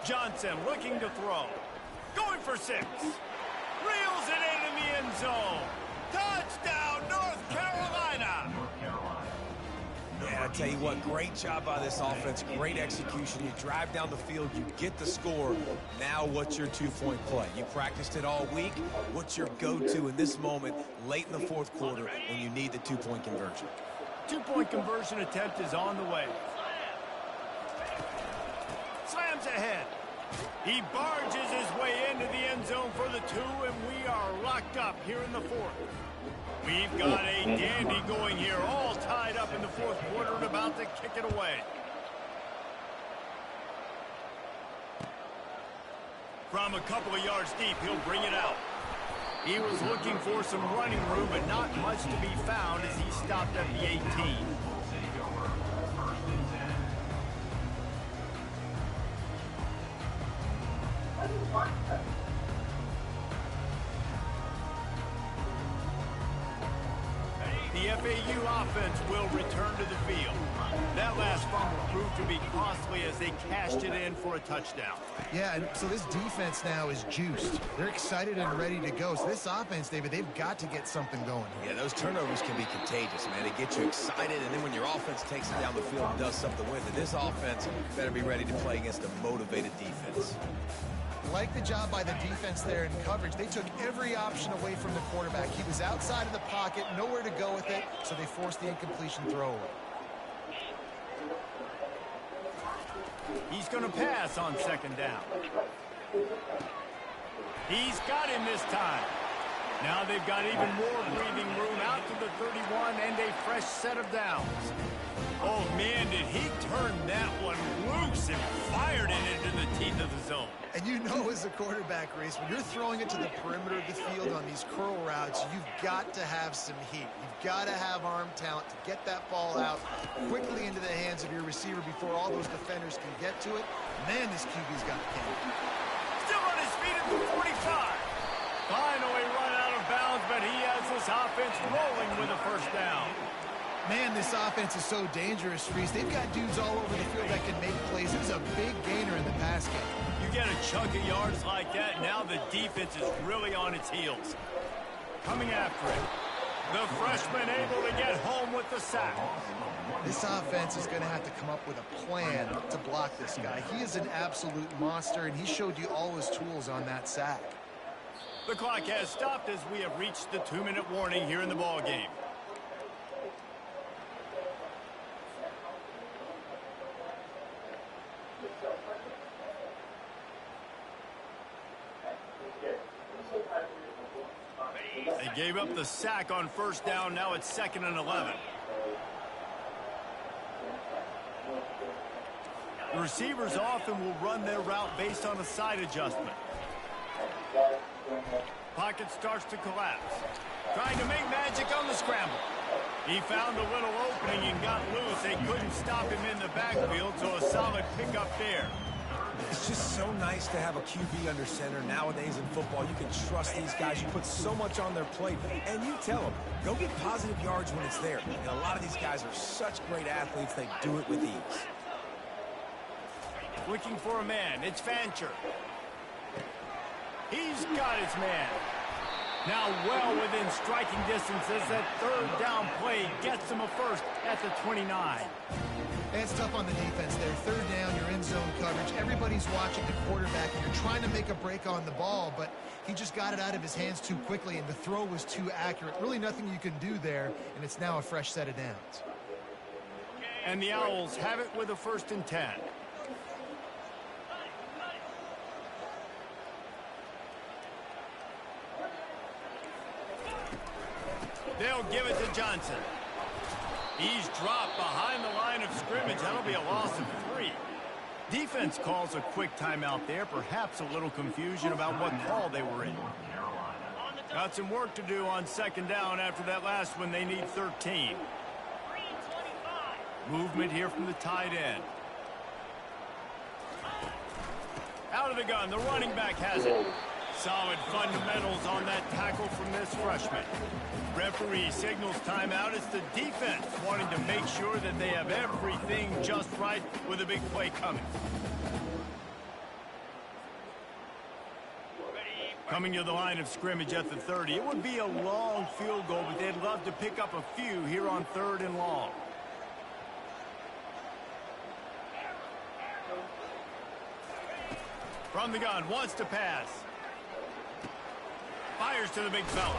Johnson looking to throw. Going for 6. Reels it in the end zone. Touchdown, North Carolina. Yeah, I tell you what, great job by this offense. Great execution. You drive down the field, you get the score. Now what's your two-point play? You practiced it all week. What's your go-to in this moment, late in the fourth quarter, when you need the two-point conversion? Two-point conversion attempt is on the way. Slams ahead. He barges his way into the end zone for the 2, and we are locked up here in the fourth. We've got a dandy going here, all tied up in the fourth quarter and about to kick it away. From a couple of yards deep, he'll bring it out. He was looking for some running room, but not much to be found as he stopped at the 18. The FAU offense will return to the field. That last fumble proved to be costly as they cashed it in for a touchdown. Yeah, and so this defense now is juiced. They're excited and ready to go. So this offense, David, they've got to get something going here. Yeah, those turnovers can be contagious, man. They get you excited, and then when your offense takes it down the field and does something with it, this offense better be ready to play against a motivated defense. Like the job by the defense there in coverage. They took every option away from the quarterback. He was outside of the pocket, nowhere to go with it, so they forced the incompletion throwaway. He's going to pass on second down. He's got him this time. Now they've got even more breathing room out to the 31 and a fresh set of downs. Oh, man, did he turn that one loose and fired it into the teeth of the zone. And you know as a quarterback, Reese, when you're throwing it to the perimeter of the field on these curl routes, you've got to have some heat. You've got to have arm talent to get that ball out quickly into the hands of your receiver before all those defenders can get to it. Man, this QB's got a cannon. Still on his feet at the 45. Finally run out of bounds, but he has this offense rolling with a first down. Man, this offense is so dangerous, Reese. They've got dudes all over the field that can make plays. It was a big gainer in the pass game. You get a chunk of yards like that, now the defense is really on its heels. Coming after it. The freshman able to get home with the sack. This offense is going to have to come up with a plan to block this guy. He is an absolute monster, and he showed you all his tools on that sack. The clock has stopped as we have reached the 2-minute warning here in the ball game. They gave up the sack on first down. Now it's 2nd and 11. The receivers often will run their route based on a side adjustment. Pocket starts to collapse. Trying to make magic on the scramble. He found a little opening and got loose. They couldn't stop him in the backfield, so a solid pickup there. It's just so nice to have a QB under center. Nowadays in football, you can trust these guys. You put so much on their plate, and you tell them, go get positive yards when it's there. And a lot of these guys are such great athletes, they do it with ease. Looking for a man. It's Fancher. He's got his man. Now well within striking distance as that 3rd down play gets him a first at the 29. And it's tough on the defense there. 3rd down, you're in zone coverage. Everybody's watching the quarterback, and you're trying to make a break on the ball, but he just got it out of his hands too quickly, and the throw was too accurate. Really nothing you can do there, and it's now a fresh set of downs. And the Owls have it with a 1st and 10. They'll give it to Johnson. He's dropped behind the line of scrimmage. That'll be a loss of 3. Defense calls a quick timeout there. Perhaps a little confusion about what call they were in. Got some work to do on 2nd down after that last one. They need 13. Movement here from the tight end. Out of the gun. The running back has it. Solid fundamentals on that tackle from this freshman. Referee signals timeout. It's the defense wanting to make sure that they have everything just right with a big play coming. Coming to the line of scrimmage at the 30. It would be a long field goal, but they'd love to pick up a few here on 3rd and long. From the gun, wants to pass. Fires to the big fella.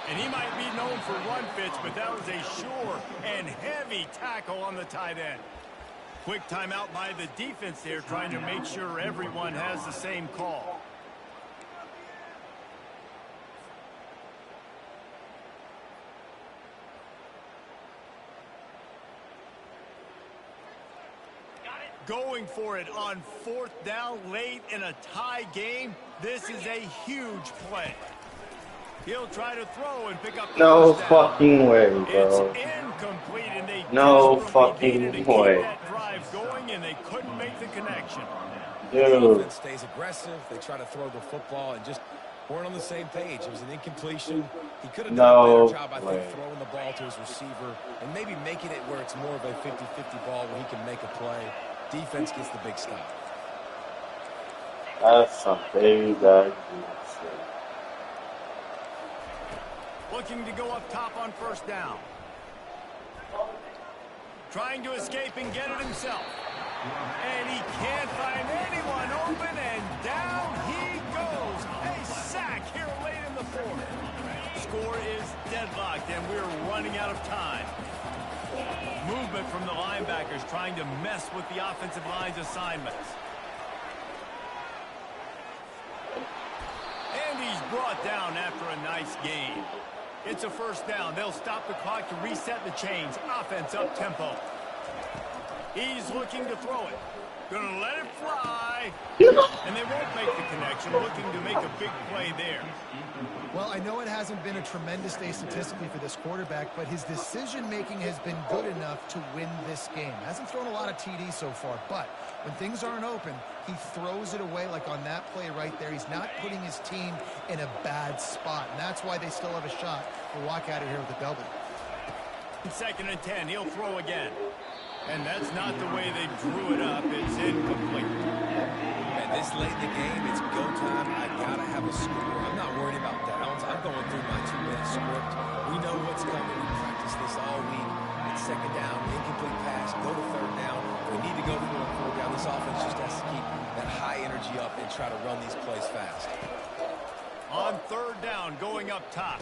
And he might be known for run fits, but that was a sure and heavy tackle on the tight end. Quick timeout by the defense there, trying to make sure everyone has the same call. Going for it on 4th down late in a tie game. This is a huge play. He'll try to throw and pick up the No first down. fucking way, bro. It's incomplete, and they No desperately needed fucking to keep way. that drive going, and they couldn't make the connection. The Dude. defense stays aggressive. They try to throw the football and just weren't on the same page. It was an incompletion. He could have done a better job, I think, throwing the ball to his receiver and maybe making it where it's more of a 50-50 ball where he can make a play. Defense gets the big stop. That's some big shit. Looking to go up top on 1st down. Trying to escape and get it himself. And he can't find anyone open, and down he goes. A sack here late in the 4th. Score is deadlocked, and we're running out of time. Movement from the linebackers trying to mess with the offensive line's assignments. And he's brought down after a nice gain. It's a 1st down. They'll stop the clock to reset the chains. Offense up tempo. He's looking to throw it. Gonna let it fly. And they won't make the connection. Looking to make a big play there. Well, I know it hasn't been a tremendous day statistically for this quarterback, but his decision-making has been good enough to win this game. Hasn't thrown a lot of TDs so far, but when things aren't open, he throws it away like on that play right there. He's not putting his team in a bad spot, and that's why they still have a shot to walk out of here with a W. 2nd and 10. He'll throw again. And that's not the way they drew it up. It's incomplete. And this late in the game, it's go time. I gotta have a score. I'm not worried about downs. I'm going through my 2-minute script. We know what's coming. We practice this all week. It's second down, incomplete pass, go to third down. We need to go for a fourth down. This offense just has to keep that high energy up and try to run these plays fast. On third down, going up top.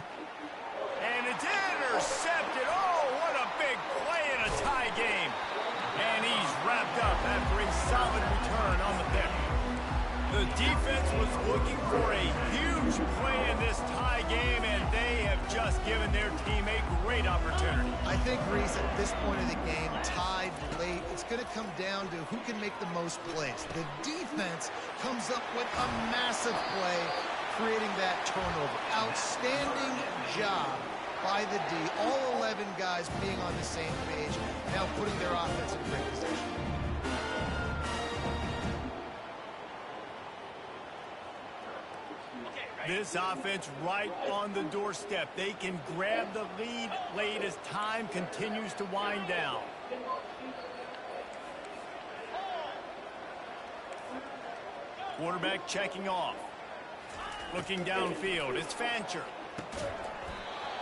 And it's intercepted. Oh, what a big play in a tie game. And he's wrapped up after a solid return on the pick. The defense was looking for a huge play in this tie game, and they have just given their team a great opportunity. I think, Reese, at this point of the game, tied late, it's going to come down to who can make the most plays. The defense comes up with a massive play, creating that turnover. Outstanding job by the D. All 11 guys being on the same page, now putting their offense in great position. This offense right on the doorstep. They can grab the lead late as time continues to wind down. Quarterback checking off. Looking downfield. It's Fancher.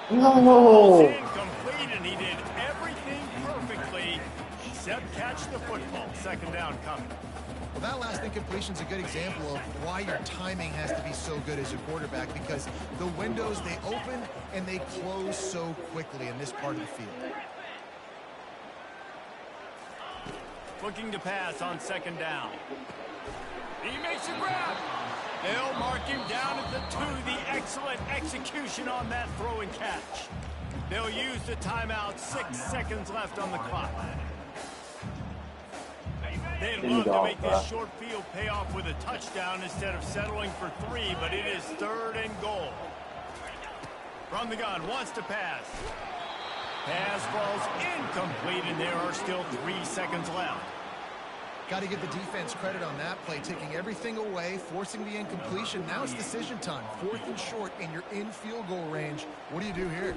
No! Incomplete, and he did everything perfectly except catch the football. Second down coming. Well, that last incompletion is a good example of why your timing has to be so good as a quarterback, because the windows, they open and they close so quickly in this part of the field. Looking to pass on second down. He makes a grab. They'll mark him down at the 2. The excellent execution on that throw and catch. They'll use the timeout. 6 seconds left on the clock. They'd love to make this short field pay off with a touchdown instead of settling for 3, but it is 3rd and goal. From the gun, wants to pass. Pass falls incomplete, and there are still 3 seconds left. Got to give the defense credit on that play, taking everything away, forcing the incompletion. Now it's decision time. 4th and short, and you're in field goal range. What do you do here?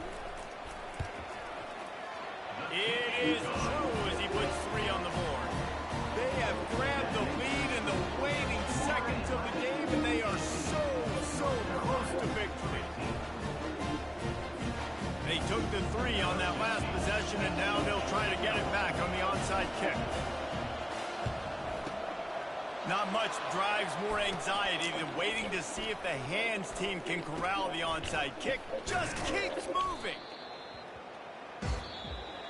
It is true as he puts 3 on the board. They have grabbed the lead in the waning seconds of the game, and they are so close to victory. They took the 3 on that last possession, and now they'll try to get it back on the onside kick. Not much drives more anxiety than waiting to see if the hands team can corral the onside kick. Just keeps moving.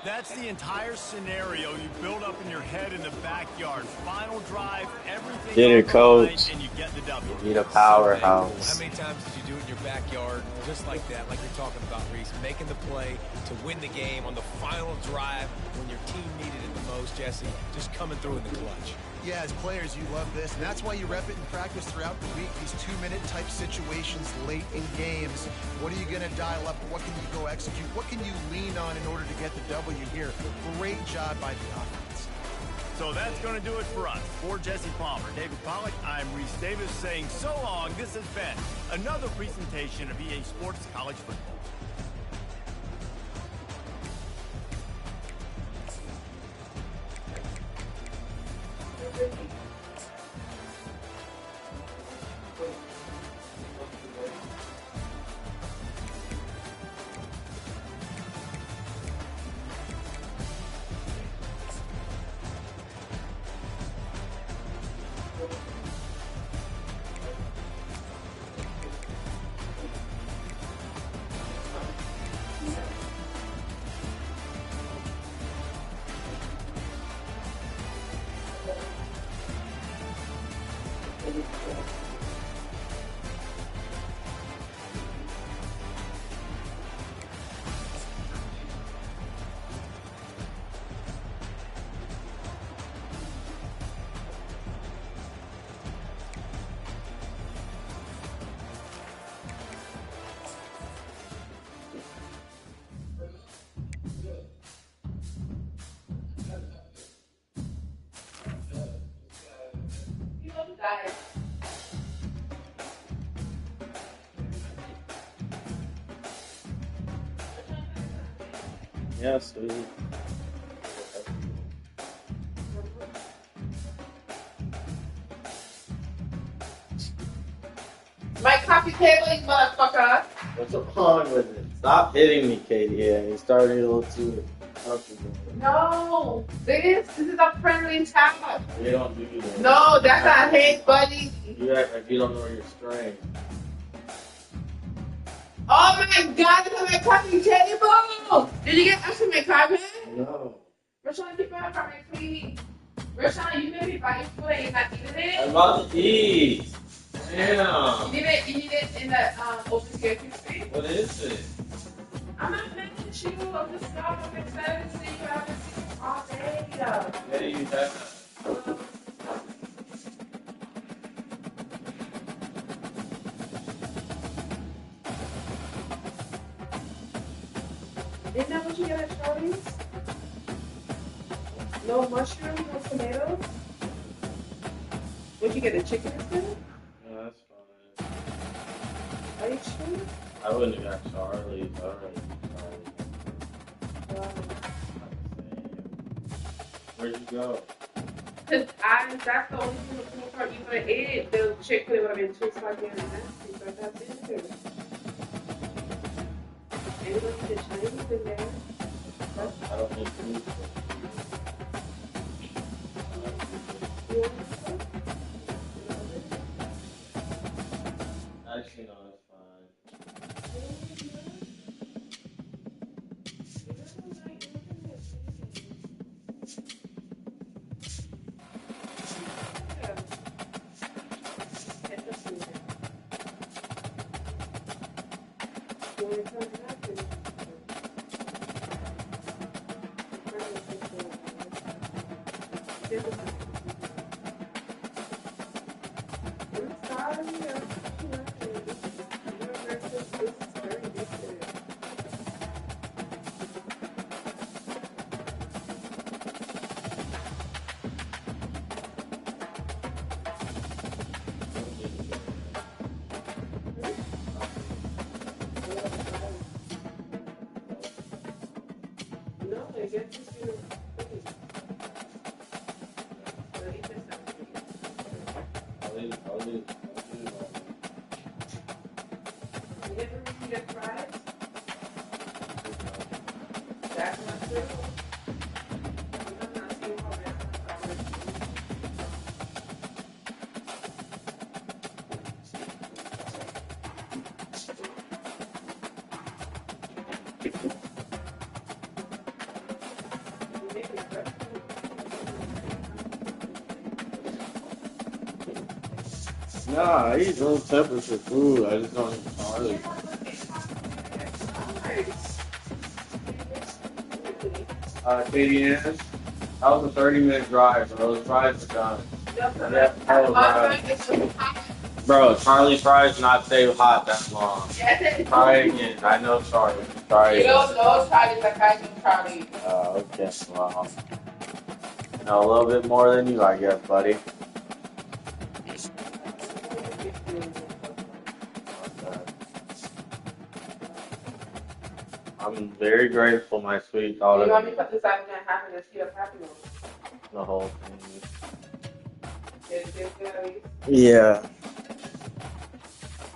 That's the entire scenario you build up in your head in the backyard. Final drive, everything. Get it, coach. And you get the W. Need a powerhouse. How many times did you do it in your backyard, just like that, like you're talking about, Reese, making the play to win the game on the final drive when your team needed it the most, Jesse, just coming through in the clutch. Yeah, as players, you love this, and that's why you rep it in practice throughout the week. These 2-minute type situations late in games. What are you going to dial up? What can you go execute? What can you lean on in order to get the W here? Great job by the offense. So that's going to do it for us. For Jesse Palmer, David Pollack, I'm Reese Davis saying so long. This has been another presentation of EA Sports College Football. Yes, dude. My coffee table, you motherfucker. What's wrong with it? Stop hitting me, Katie. Yeah, you're starting to get a little too comfortable. No, this is a friendly chat. You don't do that. No, that's not hate, buddy. You act like you don't know your strength. Oh my God, look at my coffee table. Did you get us in my carpet? No. Rashawn, keep my apartment clean. Rashawn, you may be buying food and you're not eating it. I'm about to eat. Damn. You need it in the open scarcity space. What is it? I'm not mad at you. I'm just I'm excited to see you. I haven't seen you all day. Yeah, you have. Isn't that what you get at Charlie's? No mushrooms, no tomatoes? Would you get a chicken instead? No, that's fine. Are you sure? I wouldn't have got Charlie's. I already Charlie's. Where'd you go? Cause that's the only thing the food part you would have ate. The chicken would have been too spicy and nasty, so that's it too. And you look at the Chinese in there. I don't need food. You want some? Actually, no, that's fine. Nah, I eat room temperature food. I just don't eat Charlie. Katie Ann, that was a 30-minute drive, bro. Those fries are done. Yeah, bro, Charlie fries not stay hot that long. Try again. I know Charlie. Try again. You don't know Charlie like I know Charlie. Oh, okay. Well, I know a little bit more than you, I guess, buddy. I'm very grateful, my sweet daughter. You want me to put this out there and happen to see a happy one? The whole thing. Did it feel good at least? Yeah.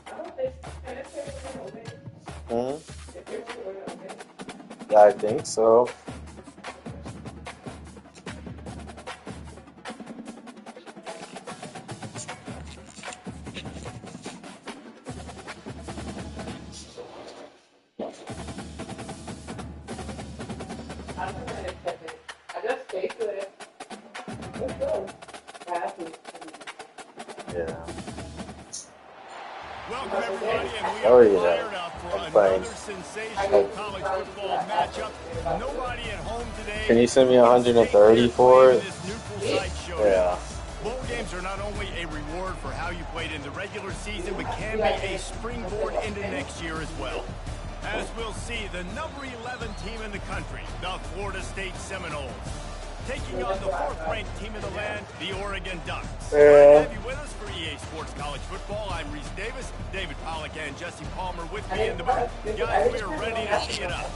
I don't think it's okay. Hmm? If you're okay. Yeah, I think so. I just tasted it. It's good. Yeah. Welcome everybody, and we Oh, are yeah. fired up for I'm fine. another sensational college football matchup. Nobody at home today. Can you send me 130 for it? This neutral site showdown. Yeah. Bowl games are not only a reward for how you played in the regular season, but can be a springboard into next year as well. As we'll see, the number 11 team in the country, the Florida State Seminoles, taking on the 4th-ranked team in the land, the Oregon Ducks. Glad to have you with us for EA Sports College Football. I'm Reese Davis, David Pollack, and Jesse Palmer with me in the booth. Guys, we are ready to tee it up.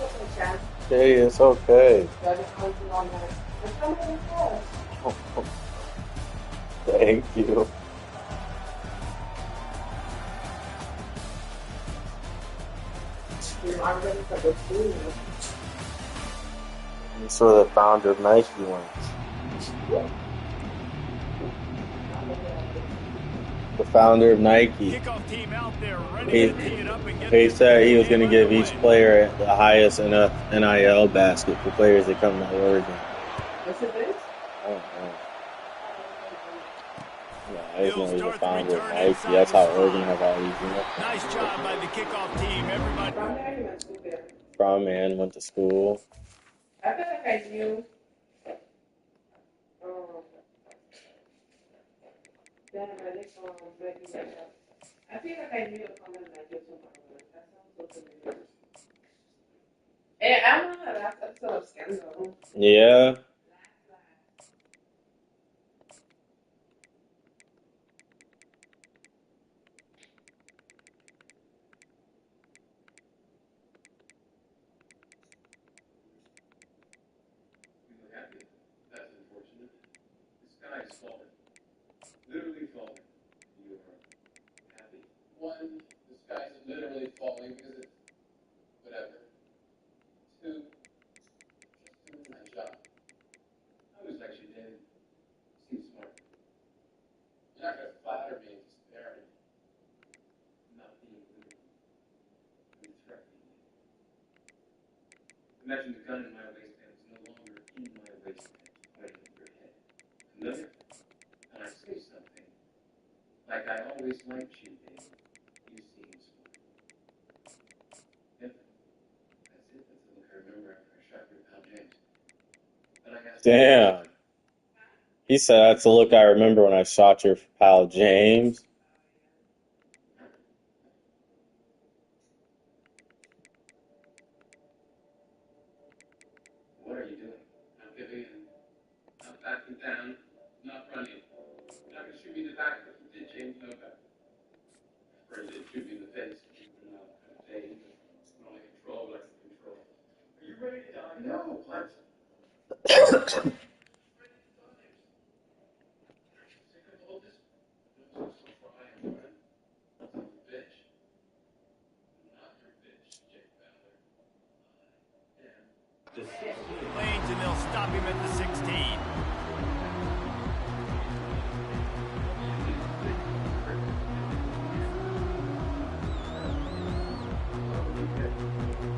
Okay, it's okay. Thank you. That's where the founder of Nike went. The founder of Nike. Kickoff team out there ready to tee it up and get He this said he was going to game give each underway. player the highest NIL basket for players that come to Oregon. What's it this? I don't know. Yeah, I just know he's the founder of Nike. That's how Oregon have all these uniforms. Nice job by the kickoff team, everybody. From there, you went to there. From man, went to school. I feel like I knew. Then I think I feel like I knew a comment like this one. That sounds so familiar. I'm not a last episode of Scandal. Yeah. That's unfortunate. The sky is falling. Literally falling. You are happy. One, the sky is literally falling because it's whatever. Two, just doing my job. I was actually David. Seems smart. You're not going to flatter me into sparing me. Not being literal. You're threatening me. Imagine the gun in my waistband is no longer in my waistband. Pointing at your head. Familiar? And I say something. Like I always liked you, Dave. You seem smart. Yep. That's it. That's the look I remember after I shot your pal James. But I got Damn. He said that's the look I remember when I shot your pal James. What are you doing? I'm giving in. I'm backing down. Not running. You're not going to shoot me in the back because you did, James. No better. Or you did shoot me in the face. No, Dave. It's not like control, but I can control. Are you ready to die? No, what? Lanes, and they'll stop him at the 16.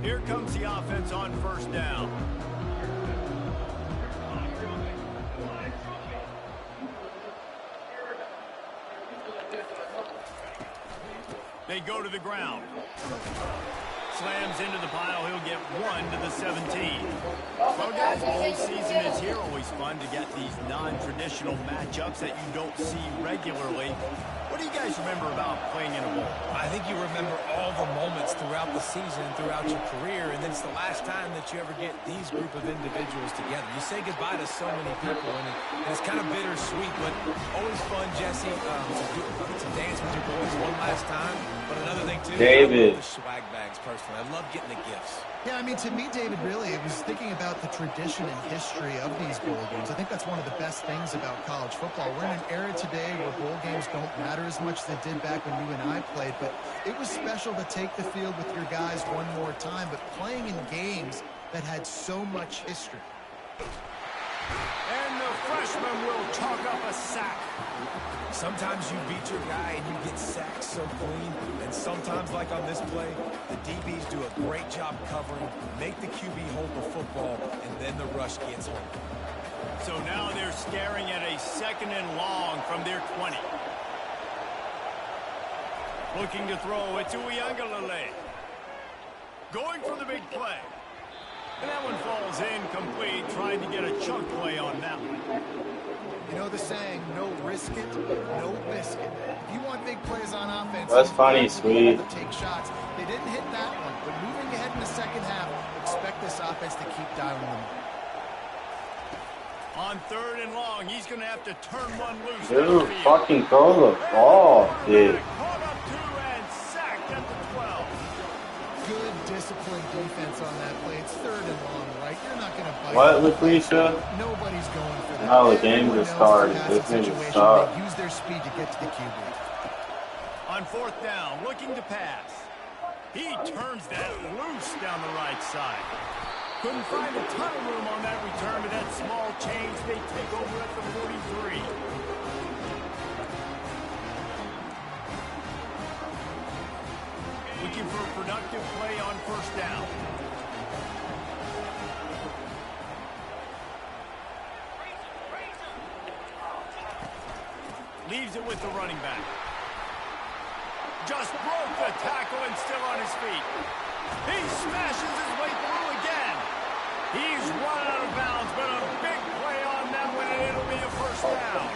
Here comes the offense on first down. They go to the ground. Slams into the pile. He'll get 1 to the 17. Well, guys, bowl season is here. Always fun to get these non-traditional matchups that you don't see regularly. What do you guys remember about playing in a bowl? I think you remember all the moments throughout the season, throughout your career, and then it's the last time that you ever get these group of individuals together. You say goodbye to so many people, and it's kind of bittersweet, but always fun, Jesse, to dance with your boys one last time. But another thing, too, David. I love the swag bags, personally. I love getting the gifts. Yeah, I mean, to me, David, really, it was thinking about the tradition and history of these bowl games. I think that's one of the best things about college football. We're in an era today where bowl games don't matter as much as they did back when you and I played, but it was special to take the field with your guys one more time, but playing in games that had so much history. And the freshman will chalk up a sack. Sometimes you beat your guy and you get sacked so clean, and sometimes, like on this play, the DBs do a great job covering, make the QB hold the football, and then the rush gets home. So now they're staring at a 2nd and long from their 20. Looking to throw, it's Uiagalelei. Going for the big play. And that one falls incomplete, trying to get a chunk play on that one. You know the saying, no risk it, no biscuit. If you want big plays on offense, That's funny, sweet. Take shots. They didn't hit that one, but moving ahead in the second half, expect this offense to keep dialing them up. On 3rd and long, he's going to have to turn one loose. Dude, fucking throw the ball, dude. Caught up 2 and sacked at the 12. Good disciplined defense on that play. It's 3rd and long, right? You're not going to bite. What, Lucretia? Nobody's going for that. No, the game Everyone just knows started. the passing This game just situation. started. They use their speed to get to the QB. On 4th down, looking to pass. He turns that loose down the right side. Couldn't find a ton of room on that return, but that small change, they take over at the 43. Looking for a productive play on first down. Leaves it with the running back. Just broke the tackle and still on his feet. He smashes his way through again. He's run out of bounds, but a big play on them when it'll be a first down.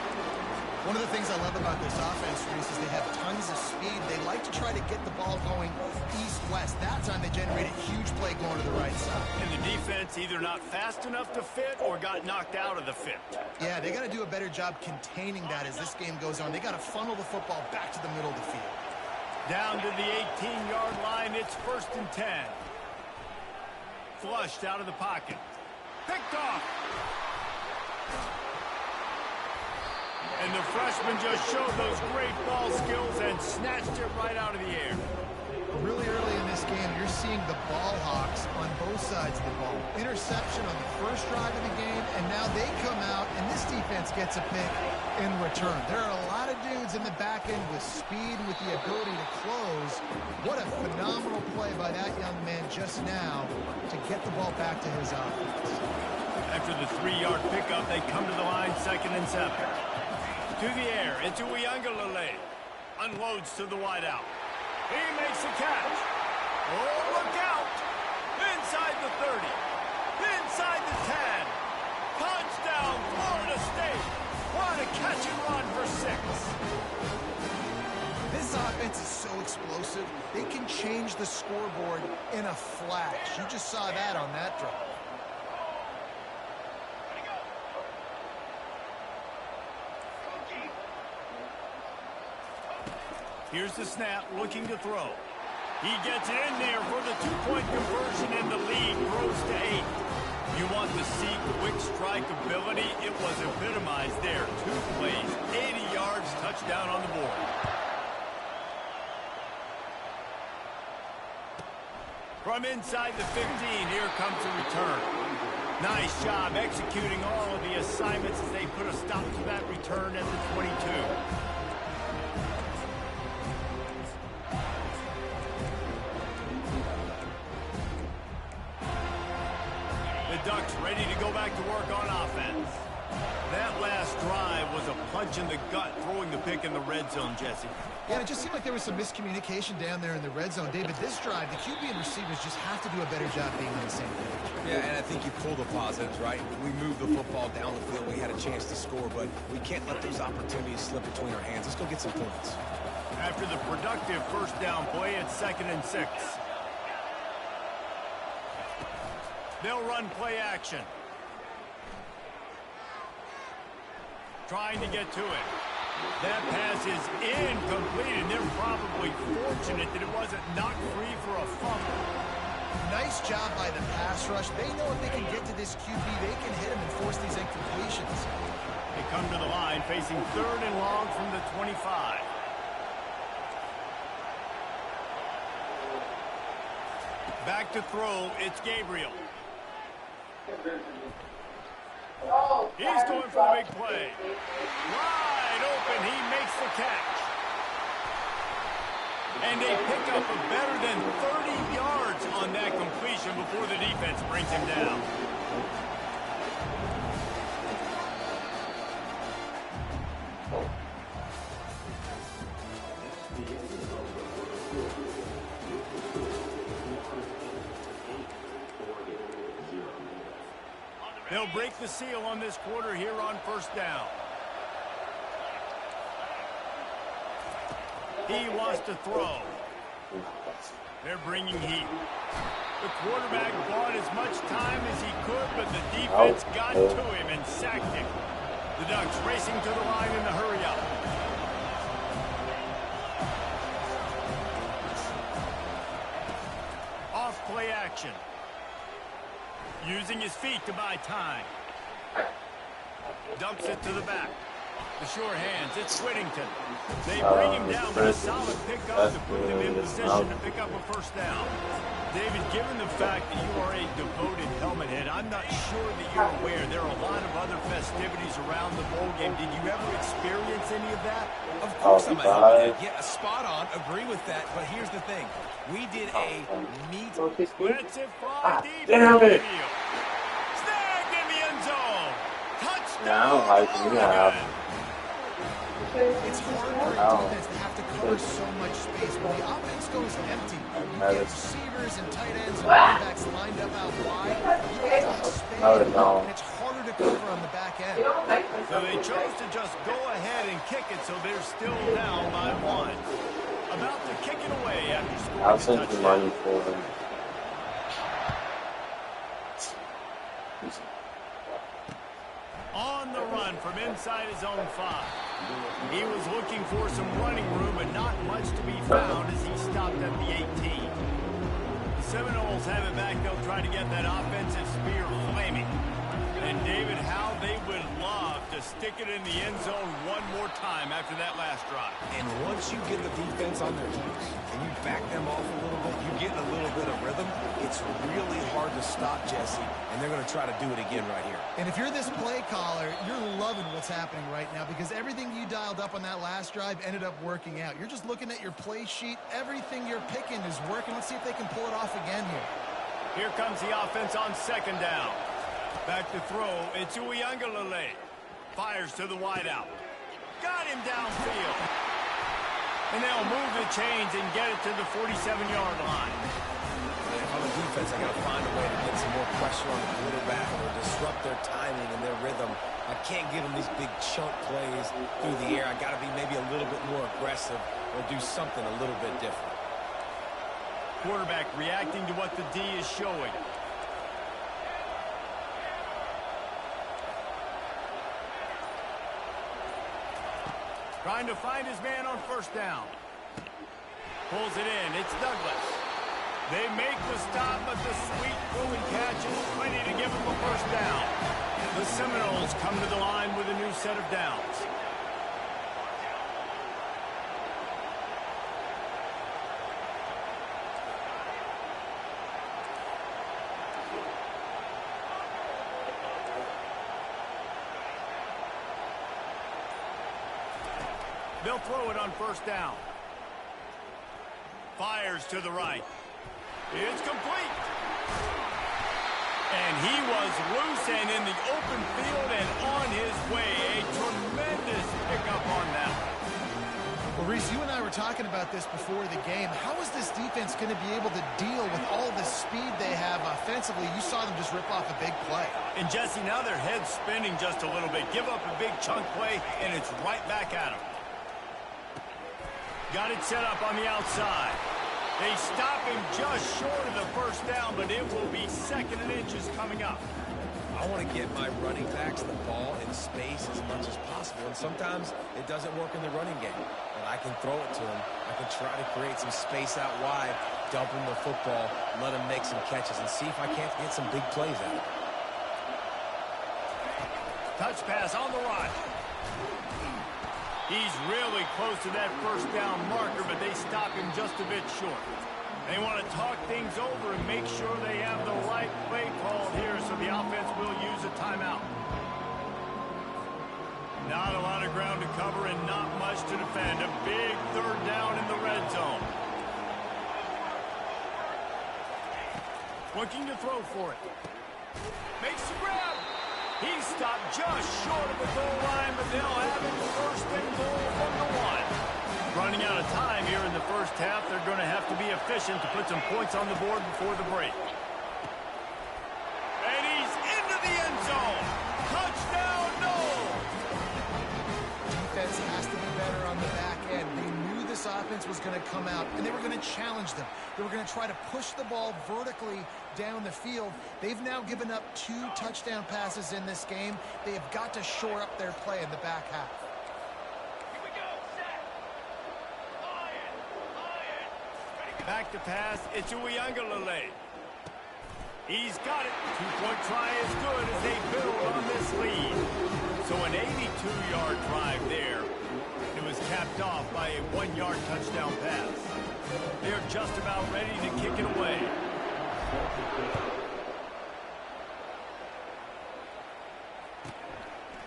One of the things I love about this offense, Reese, is they have tons of speed. They like to try to get the ball going east-west. That time they generated a huge play going to the right side. And the defense either not fast enough to fit or got knocked out of the fit. Yeah, they got to do a better job containing that as this game goes on. They got to funnel the football back to the middle of the field. Down to the 18-yard line, it's 1st and 10. Flushed out of the pocket. Picked off. And the freshman just showed those great ball skills and snatched it right out of the air. Really early in this game, you're seeing the ball hawks on both sides of the ball. Interception on the first drive of the game, and now they come out, and this defense gets a pick in return. There are a lot of dudes in the back end with speed, with the ability to close. What a phenomenal play by that young man just now to get the ball back to his offense. After the 3-yard pickup, they come to the line 2nd and 7. To the air, into Uiagalelei. Unloads to the wideout. He makes the catch. Oh, look out! Inside the 30. Inside the 10. Touchdown, Florida State. What a catch and run for 6. This offense is so explosive, they can change the scoreboard in a flash. You just saw that on that drive. Here's the snap, looking to throw. He gets it in there for the 2-point conversion, and the lead grows to 8. You want to see quick strike ability? It was epitomized there. 2 plays, 80 yards, touchdown on the board. From inside the 15, here comes the return. Nice job executing all of the assignments as they put a stop to that return at the 22. Ducks ready to go back to work on offense. That last drive was a punch in the gut, throwing the pick in the red zone, Jesse. Yeah, it just seemed like there was some miscommunication down there in the red zone. David, this drive, the QB and receivers just have to do a better job being on the same page. Yeah, and I think you pull the positives, right? We moved the football down the field. We had a chance to score, but we can't let those opportunities slip between our hands. Let's go get some points. After the productive first down play, it's 2nd and 6. They'll run play action. Trying to get to it. That pass is incomplete, and they're probably fortunate that it wasn't knocked free for a fumble. Nice job by the pass rush. They know if they can get to this QB, they can hit him and force these incompletions. They come to the line facing 3rd and long from the 25. Back to throw, it's Gabriel. He's going for the big play. Wide open, he makes the catch. And they pick up a better than 30 yards on that completion before the defense brings him down. They'll break the seal on this quarter here on first down. He wants to throw. They're bringing heat. The quarterback bought as much time as he could, but the defense got to him and sacked him. The Ducks racing to the line in the hurry-up. Off play action. Using his feet to buy time. Dumps it to the back. The sure hands, it's Whittington. They bring him down with a solid pickup to put them in position to pick up a first down. David, given the fact that you are a devoted helmet head, I'm not sure that you're aware there are a lot of other festivities around the bowl game. Did you ever experience any of that? Of course I'm a helmet head. Yeah, spot on. Agree with that. But here's the thing. We did a meet. Let's it fly deep. Damn it. Snagged in the end zone. Touchdown. Yeah, I don't like him. Yeah. It's hard for a defense to have to cover so much space. When the offense goes empty, you get receivers and tight ends and running backs lined up out wide. You guys expand, and it's harder to cover on the back end. So they chose to just go ahead and kick it, so they're still down by 1. About to kick it away after scoring I'll send you money for him. On the run from inside his own 5. He was looking for some running room, but not much to be found as he stopped at the 18. The Seminoles have it back. They'll try to get that offensive spear flaming. And David, how they would love to stick it in the end zone one more time after that last drive. And once you get the defense on their heels and you back them off a little bit, you get a little bit of rhythm, it's really hard to stop, Jesse, and they're going to try to do it again right here. And if you're this play caller, you're loving what's happening right now because everything you dialed up on that last drive ended up working out. You're just looking at your play sheet. Everything you're picking is working. Let's see if they can pull it off again here. Here comes the offense on 2nd down. Back to throw, it's Uiagalelei. Fires to the wideout. Got him downfield. And they'll move the chains and get it to the 47-yard line. On the defense, I got to find a way to get some more pressure on the quarterback or disrupt their timing and their rhythm. I can't give them these big chunk plays through the air. I got to be maybe a little bit more aggressive or do something a little bit different. Quarterback reacting to what the D is showing. Trying to find his man on 1st down. Pulls it in. It's Douglas. They make the stop, but the sweet throw and catch is plenty to give them a 1st down. The Seminoles come to the line with a new set of downs. They'll throw it on 1st down. Fires to the right. It's complete. And he was loose and in the open field and on his way. A tremendous pickup on that one. Well, Reese, you and I were talking about this before the game. How is this defense going to be able to deal with all the speed they have offensively? You saw them just rip off a big play. And Jesse, now their head's spinning just a little bit. Give up a big chunk play, and it's right back at them. Got it set up on the outside. They stop him just short of the 1st down, but it will be 2nd and inches coming up. I want to get my running backs the ball in space as much as possible, and sometimes it doesn't work in the running game. But I can throw it to them. I can try to create some space out wide, dump him the football, let him make some catches, and see if I can't get some big plays out of it. Touch pass on the right. He's really close to that 1st down marker, but they stop him just a bit short. They want to talk things over and make sure they have the right play called here, so the offense will use a timeout. Not a lot of ground to cover and not much to defend. A big 3rd down in the red zone. Looking to throw for it. Makes the grab. He's stopped just short of the goal line, but they'll have it 1st and goal from the 1. Running out of time here in the 1st half. They're going to have to be efficient to put some points on the board before the break. And he's into the end zone. Touchdown, Noles. Defense has to be better on the back end. They knew this offense was going to come out, and they were going to challenge them. They were going to try to push the ball vertically down the field. They've now given up 2 touchdown passes in this game. They have got to shore up their play in the back half. Back to pass, it's Uiagalelei. He's got it. 2-point try is good as they build on this lead. So So an 82-yard drive there. It was capped off by a 1-yard touchdown pass. They're just about ready to kick it away.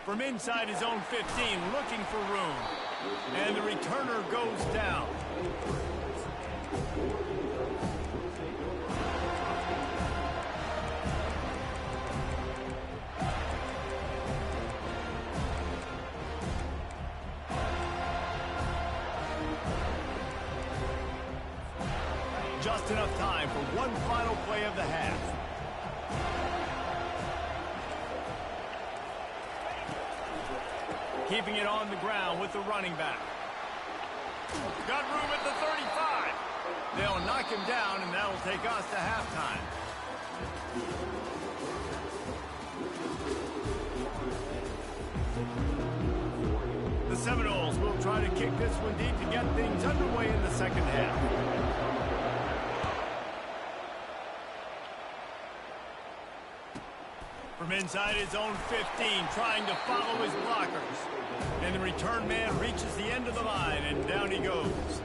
From inside his own 15, looking for room. And the returner goes down. Just enough time for one final play of the half. Keeping it on the ground with the running back. Got room at the 35. They'll knock him down, and that'll take us to halftime. The Seminoles will try to kick this one deep to get things underway in the second half. From inside his own 15, trying to follow his blockers. And the return man reaches the end of the line, and down he goes.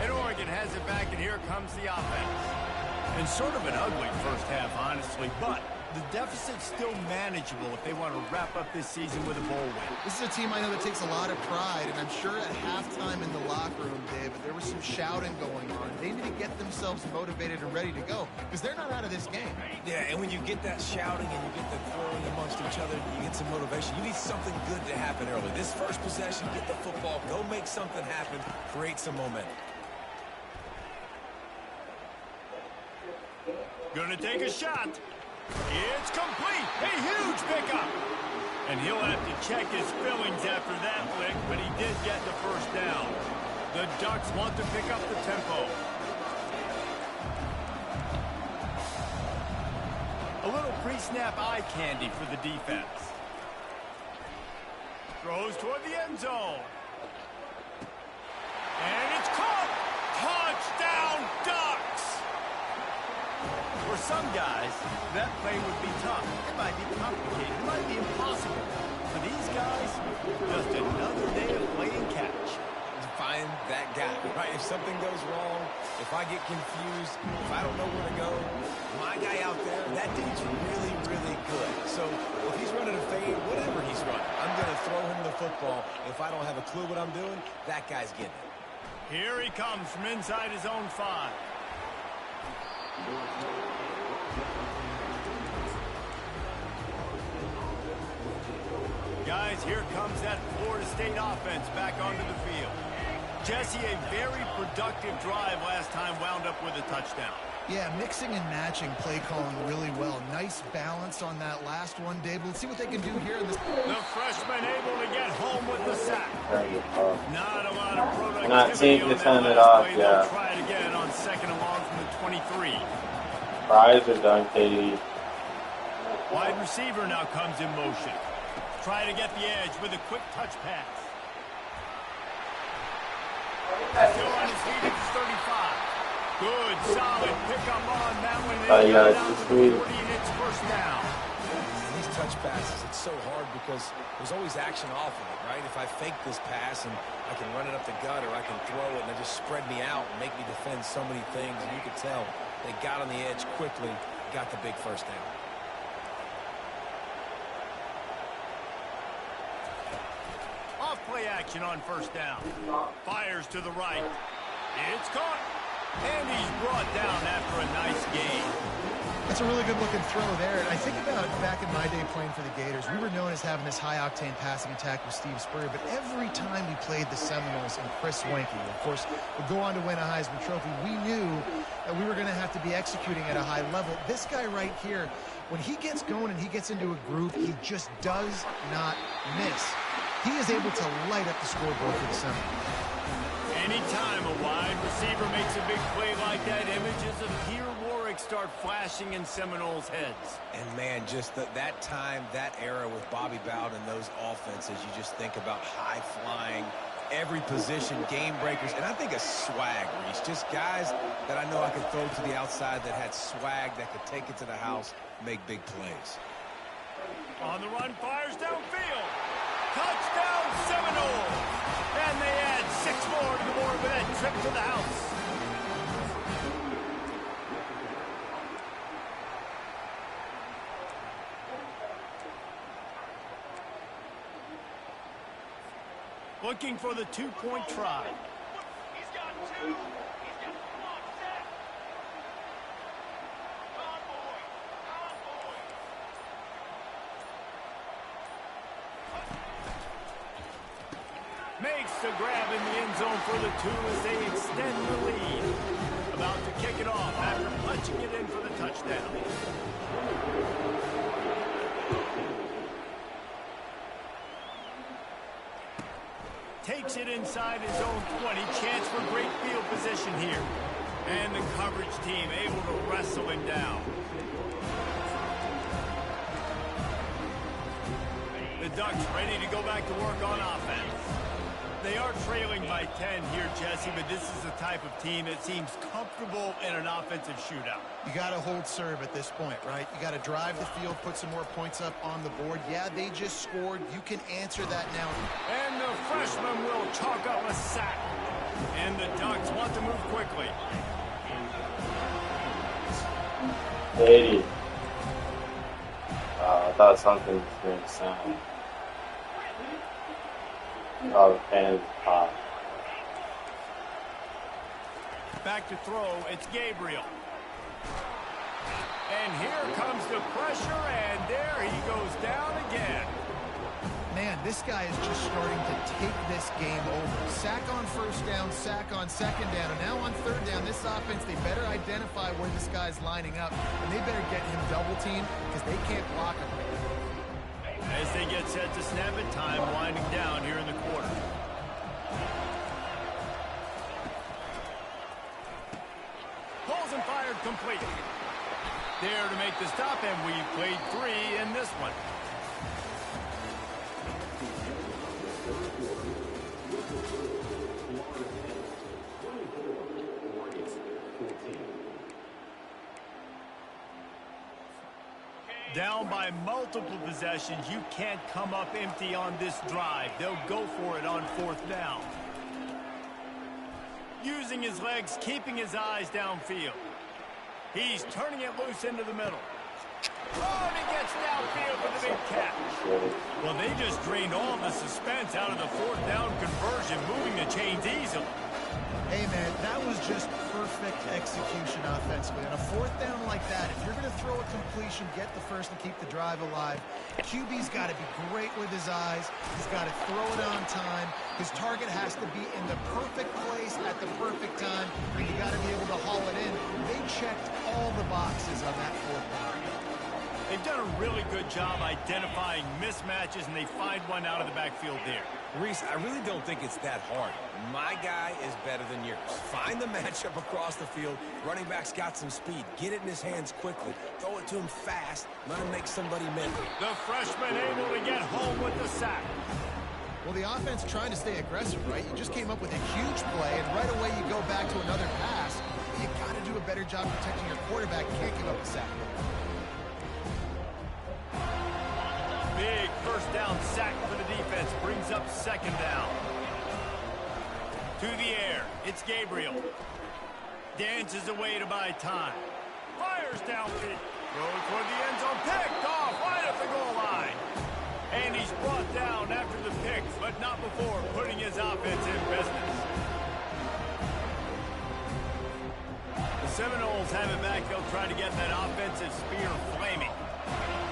And Oregon has it back, and here comes the offense. And sort of an ugly first half, honestly, but the deficit's still manageable if they want to wrap up this season with a bowl win. This is a team I know that takes a lot of pride, and I'm sure at halftime in the locker room, David, there was some shouting going on. They need to get themselves motivated and ready to go, because they're not out of this game. Yeah, and when you get that shouting and you get the quarreling amongst each other, you get some motivation. You need something good to happen early. This first possession, get the football, go make something happen, create some momentum. Gonna take a shot. It's complete. A huge pickup. And he'll have to check his fillings after that flick, but he did get the first down. The Ducks want to pick up the tempo. A little pre-snap eye candy for the defense. Throws toward the end zone. And it's caught. Touchdown, Ducks! For some guys, that play would be tough. It might be complicated. It might be impossible. For these guys, just another day of playing catch. Find that guy, right? If something goes wrong, if I get confused, if I don't know where to go, my guy out there, that dude's really, really good. So if he's running a fade, whatever he's running, I'm going to throw him the football. If I don't have a clue what I'm doing, that guy's getting it. Here he comes from inside his own 5. Guys, here comes that Florida State offense back onto the field. Jesse, a very productive drive last time wound up with a touchdown. Yeah, mixing and matching play calling really well. Nice balance on that last one, Dave. Let's see what they can do here in this. The freshman able to get home with the sack. Not a lot of productivity. Not seeing the on that it off, play. yeah. They'll try it again on second and long from the 23. Fries are done, Katie. Wide receiver now comes in motion. Try to get the edge with a quick touch pass. Still on his feet at the 35. Good, solid pickup on that one. Yeah, Down it's to the 40, and it's first down. These touch passes, it's so hard because there's always action off of it, right? If I fake this pass and I can run it up the gut or I can throw it and they just spread me out and make me defend so many things, and you could tell they got on the edge quickly, got the big first down. Off-play action on first down. Fires to the right. It's caught. And he's brought down after a nice gain. That's a really good-looking throw there. And I think about back in my day playing for the Gators, we were known as having this high-octane passing attack with Steve Spurrier, but every time we played the Seminoles and Chris Weinke, of course, would go on to win a Heisman Trophy, we knew that we were going to have to be executing at a high level. This guy right here, when he gets going and he gets into a groove, he just does not miss. He is able to light up the scoreboard for the Seminoles. Anytime a wide receiver makes a big play like that, images of Peter Warrick start flashing in Seminoles' heads. And, man, just that time, that era with Bobby Bowden and those offenses, you just think about high-flying, every position, game breakers, and I think a swag, Reese. Just guys that I know I could throw to the outside that had swag, that could take it to the house, make big plays. On the run, fires downfield. Touchdown Seminoles! And they add 6 more to the board with that trip to the house. Looking for the 2-point try. He's got 2. He's got 1 set. Makes the grab in the end zone for the 2 as they extend the lead. About to kick it off after punching it in for the touchdown. Takes it inside his own 20. Chance for great field position here. And the coverage team able to wrestle him down. The Ducks ready to go back to work on offense. They are trailing by 10 here, Jesse, but this is the type of team that seems comfortable in an offensive shootout. You got to hold serve at this point, right? You got to drive the field, put some more points up on the board. Yeah, they just scored. You can answer that now. And the freshman will chalk up a sack. And the Ducks want to move quickly. 80. I thought something was being sound. Oh, the fan is hot. Back to throw, it's Gabriel. And here comes the pressure, and there he goes down again. Man, this guy is just starting to take this game over. Sack on first down, sack on second down, and now on third down, this offense, they better identify where this guy's lining up, and they better get him double teamed because they can't block him. As they get set to snap it, time winding down here in the quarter. Pulls and fired complete. There to make the stop, and we played 3 in this one. Down by multiple possessions, you can't come up empty on this drive. They'll go for it on 4th down. Using his legs, keeping his eyes downfield. He's turning it loose into the middle. Oh, and he gets downfield with a big catch. Well, they just drained all the suspense out of the 4th down conversion, moving the chains easily. Hey, man, that was just perfect execution offensively. On a 4th down like that, if you're going to throw a completion, get the first and keep the drive alive. QB's got to be great with his eyes. He's got to throw it on time. His target has to be in the perfect place at the perfect time, and you got to be able to haul it in. They checked all the boxes on that 4th down. They've done a really good job identifying mismatches, and they find one out of the backfield there. Reese, I really don't think it's that hard. My guy is better than yours. Find the matchup across the field. Running back's got some speed. Get it in his hands quickly. Throw it to him fast. Let him make somebody miss. The freshman able to get home with the sack. Well, the offense trying to stay aggressive, right? You just came up with a huge play, and right away you go back to another pass. You got to do a better job protecting your quarterback. You can't give up a sack. Big first down sack for the defense. Brings up 2nd down. To the air. It's Gabriel. Dances away to buy time. Fires downfield. Goes toward the end zone. Picked off right at the goal line. And he's brought down after the pick, but not before putting his offense in business. The Seminoles have it back. They'll try to get that offensive spear flaming.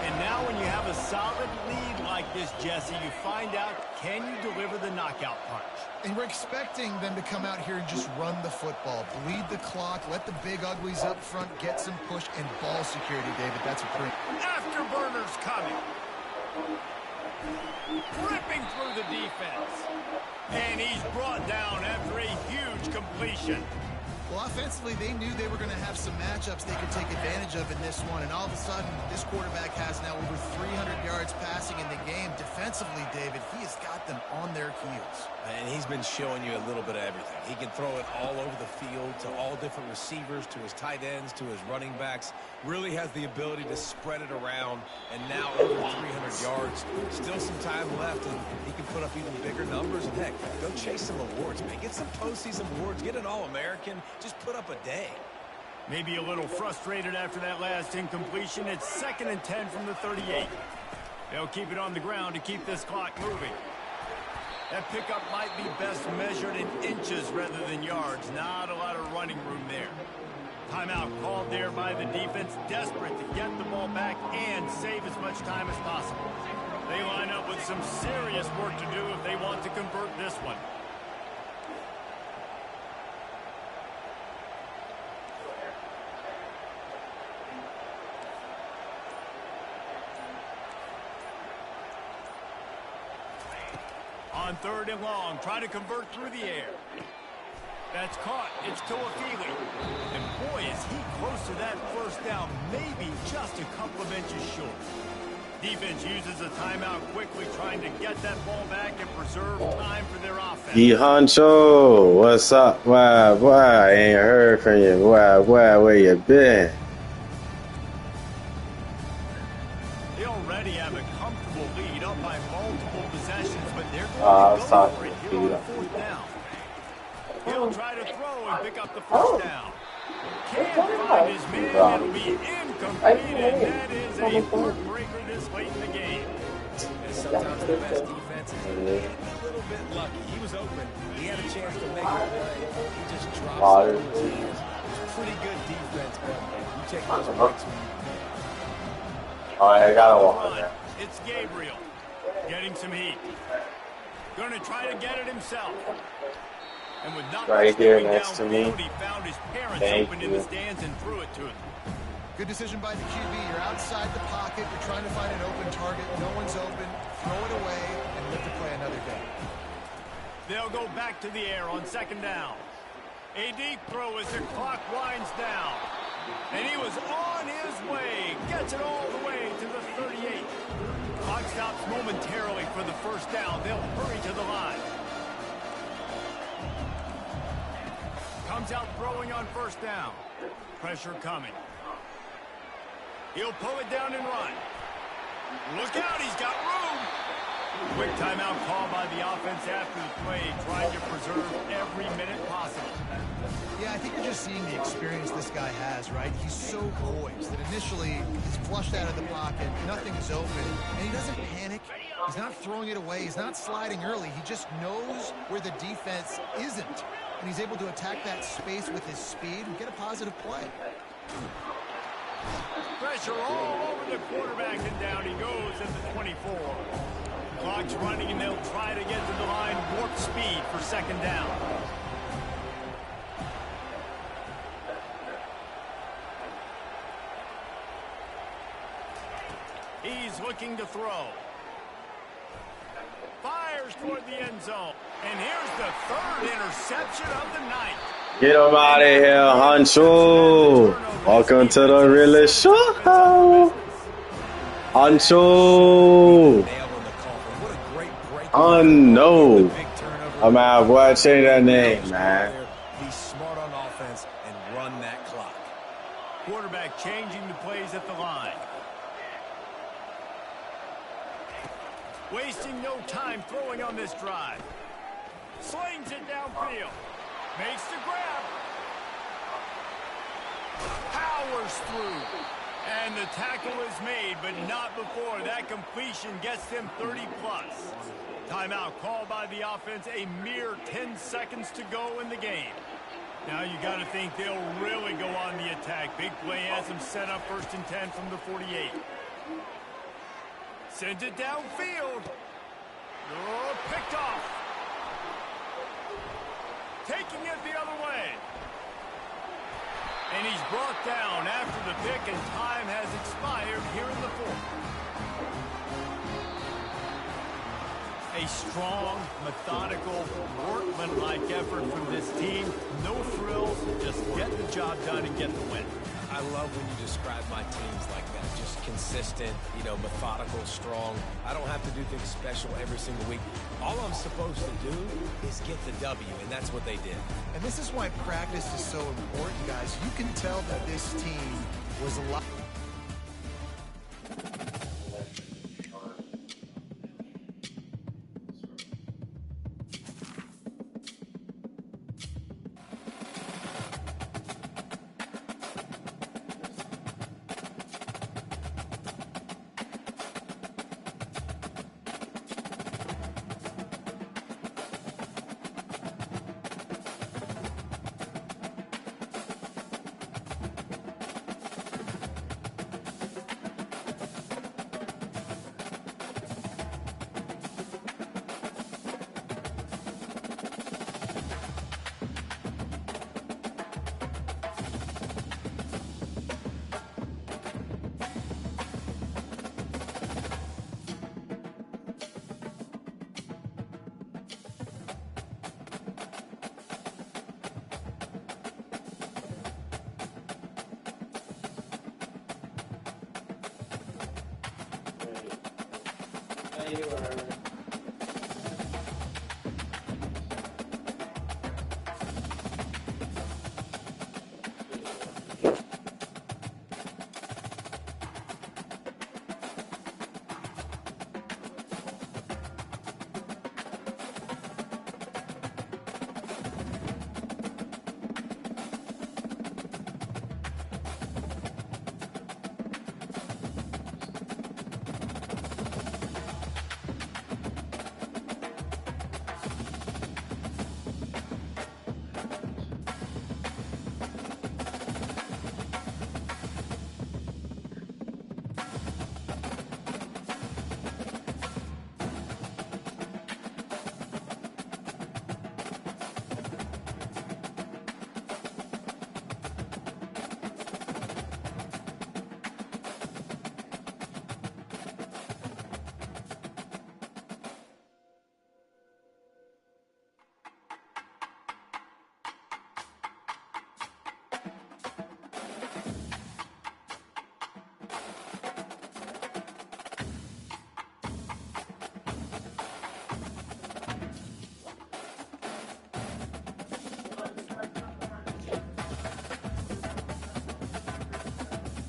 And now when you have a solid lead like this, Jesse, you find out, can you deliver the knockout punch? And we're expecting them to come out here and just run the football, bleed the clock, let the big uglies up front get some push, and ball security, David. That's a pretty... Afterburners coming. Ripping through the defense. And he's brought down after a huge completion. Well, offensively, they knew they were going to have some matchups they could take advantage of in this one, and all of a sudden, this quarterback has now over 300 yards passing in the game. Defensively, David, he has got them on their heels. And he's been showing you a little bit of everything. He can throw it all over the field to all different receivers, to his tight ends, to his running backs. Really has the ability to spread it around, and now over 300 yards. Still some time left, and he can put up even bigger numbers. And heck, go chase some awards, man. Get some postseason awards. Get an All-American. Just put up a day. Maybe a little frustrated after that last incompletion. It's 2nd and 10 from the 38. They'll keep it on the ground to keep this clock moving. That pickup might be best measured in inches rather than yards. Not a lot of running room there. Timeout called there by the defense, desperate to get the ball back and save as much time as possible. They line up with some serious work to do if they want to convert this one. On 3rd and long, try to convert through the air. That's caught. It's Toafili. And boy, is he close to that first down, maybe just a couple of inches short. Defense uses a timeout quickly, trying to get that ball back and preserve time for their offense. D Honcho, what's up? Boy, I ain't heard from you. Boy, where you been? They already have a comfortable lead up by multiple possessions, but they're going I was to go talking for it to here on you. 4th down. He'll try to throw and pick up the first down. Can't find his man. It'll be incomplete, and that is a heartbreaker this late in the game. And sometimes the best defense is getting a little bit lucky. He was open. He had a chance to make a play. He just drops it into his hands. It's pretty good defense, but you take those breaks when you... Alright, I got a walk there. It's Gabriel getting some heat. Going to try to get it himself. And with not Right much here doing next to me. downfield, he found his parents Thank open in you. the stands and threw it to him. Good decision by the QB. You're outside the pocket. You're trying to find an open target. No one's open. Throw it away and live to play another day. They'll go back to the air on 2nd down. A deep throw as the clock winds down. And he was on his way. Gets it all the way to the 38. Clock stops momentarily for the first down. They'll hurry to the line. Comes out throwing on 1st down. Pressure coming. He'll pull it down and run. Look out, he's got room. Quick timeout call by the offense after the play, trying to preserve every minute possible. Yeah, I think you're just seeing the experience this guy has, right? He's so poised that initially he's flushed out of the pocket, nothing is open, and he doesn't panic. He's not throwing it away. He's not sliding early. He just knows where the defense isn't, and he's able to attack that space with his speed and get a positive play. Pressure all over the quarterback, and down he goes at the 24. Clock's running, and they'll try to get to the line warp speed for 2nd down. He's looking to throw. Fires toward the end zone. And here's the 3rd interception of the night. Get him out of here, Honcho. Welcome to the realest show. Honcho. Oh no. I'm out. Boy, say that name, man. Be smart on offense and run that clock. Quarterback changing the plays at the line. Wasting no time throwing on this drive. Slings it downfield. Makes the grab. Powers through. And the tackle is made, but not before that completion gets them 30 plus. Timeout called by the offense, a mere 10 seconds to go in the game. Now you got to think they'll really go on the attack. Big play has them set up 1st and 10 from the 48. Sends it downfield. Oh, picked off. Taking it the other way. And he's brought down after the pick, and time has expired here in the 4th. A strong, methodical, workmanlike effort from this team. No frills, just get the job done and get the win. I love when you describe my teams like that. Just consistent, methodical, strong. I don't have to do things special every single week. All I'm supposed to do is get the W, and that's what they did. And this is why practice is so important, guys. You can tell that this team was a lot.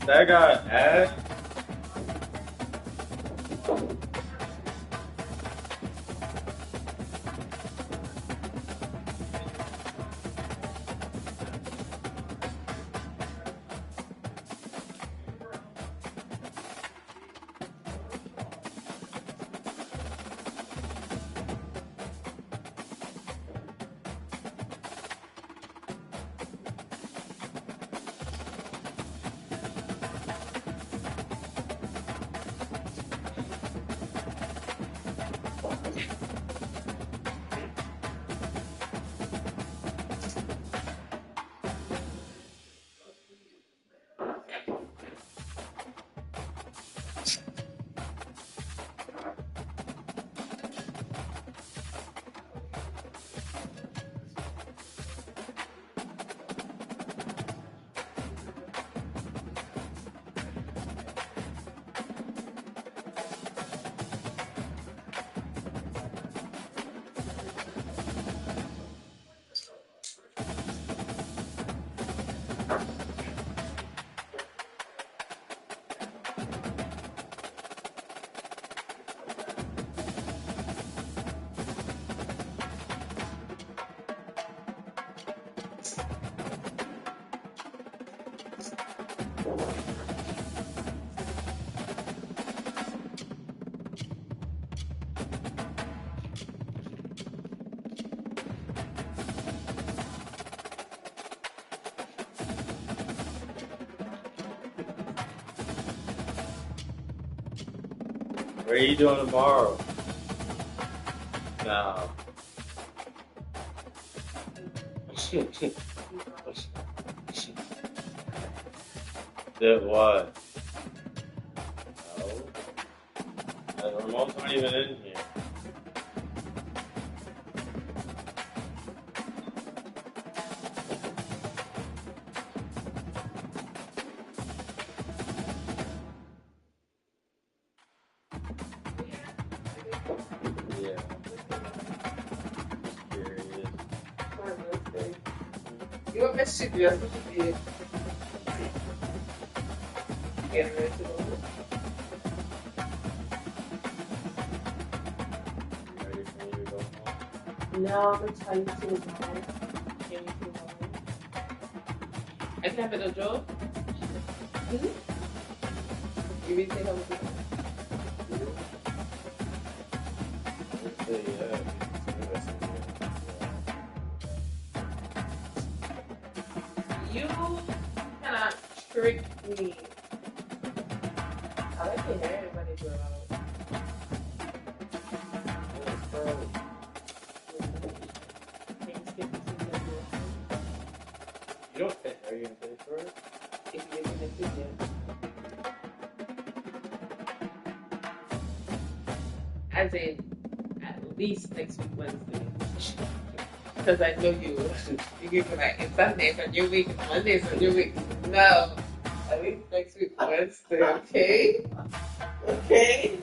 That got added. What are you doing tomorrow? No. Did what? No. The remote's not even in here. You want me to shoot you? That's what you did. Get ready to go. Ready for me to go home? No, I'm gonna tell you to the home. Can you to home? I can have it a job. You really think I'm gonna do that? Let's say yeah. You cannot trick me. I like to hear everybody go out. You don't think are you gonna pay for it? If you give me the ticket. As in, at least next week Wednesday. Because I know you. You give me like, it's Sundays on your week, it's Mondays on your week. No. At least next week Wednesday, okay? Okay?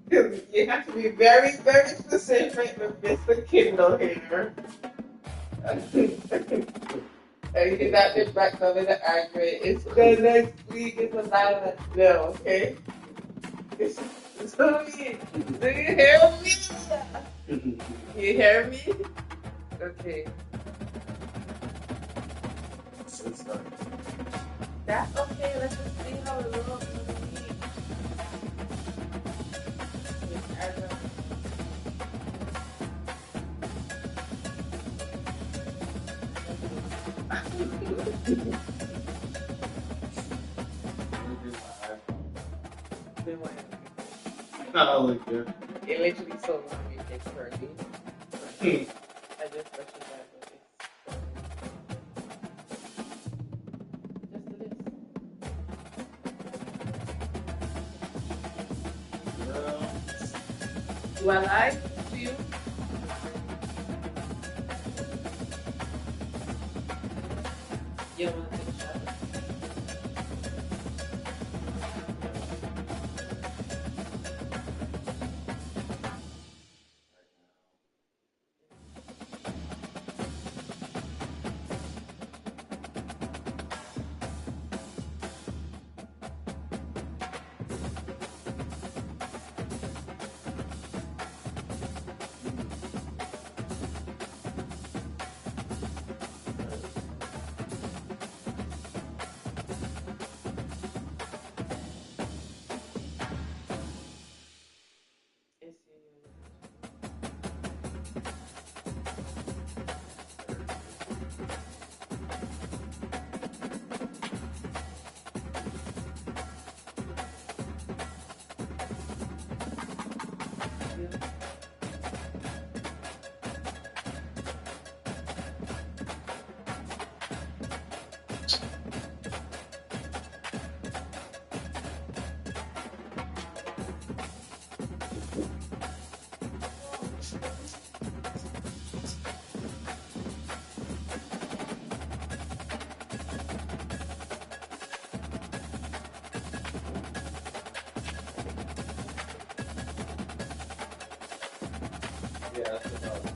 Because you have to be very, very specific with Mr. Kindle here. And you cannot be back over the argument. It's the next week, it's a violent. No, okay? It's so me. Do you hear me? You hear me? Okay. That's okay. Let's just see how it looks. Not look good. It literally so long you take Kirby. I just brushed it back with this. Do I lie to you? You don't want to take a shot? Yeah, that's about it.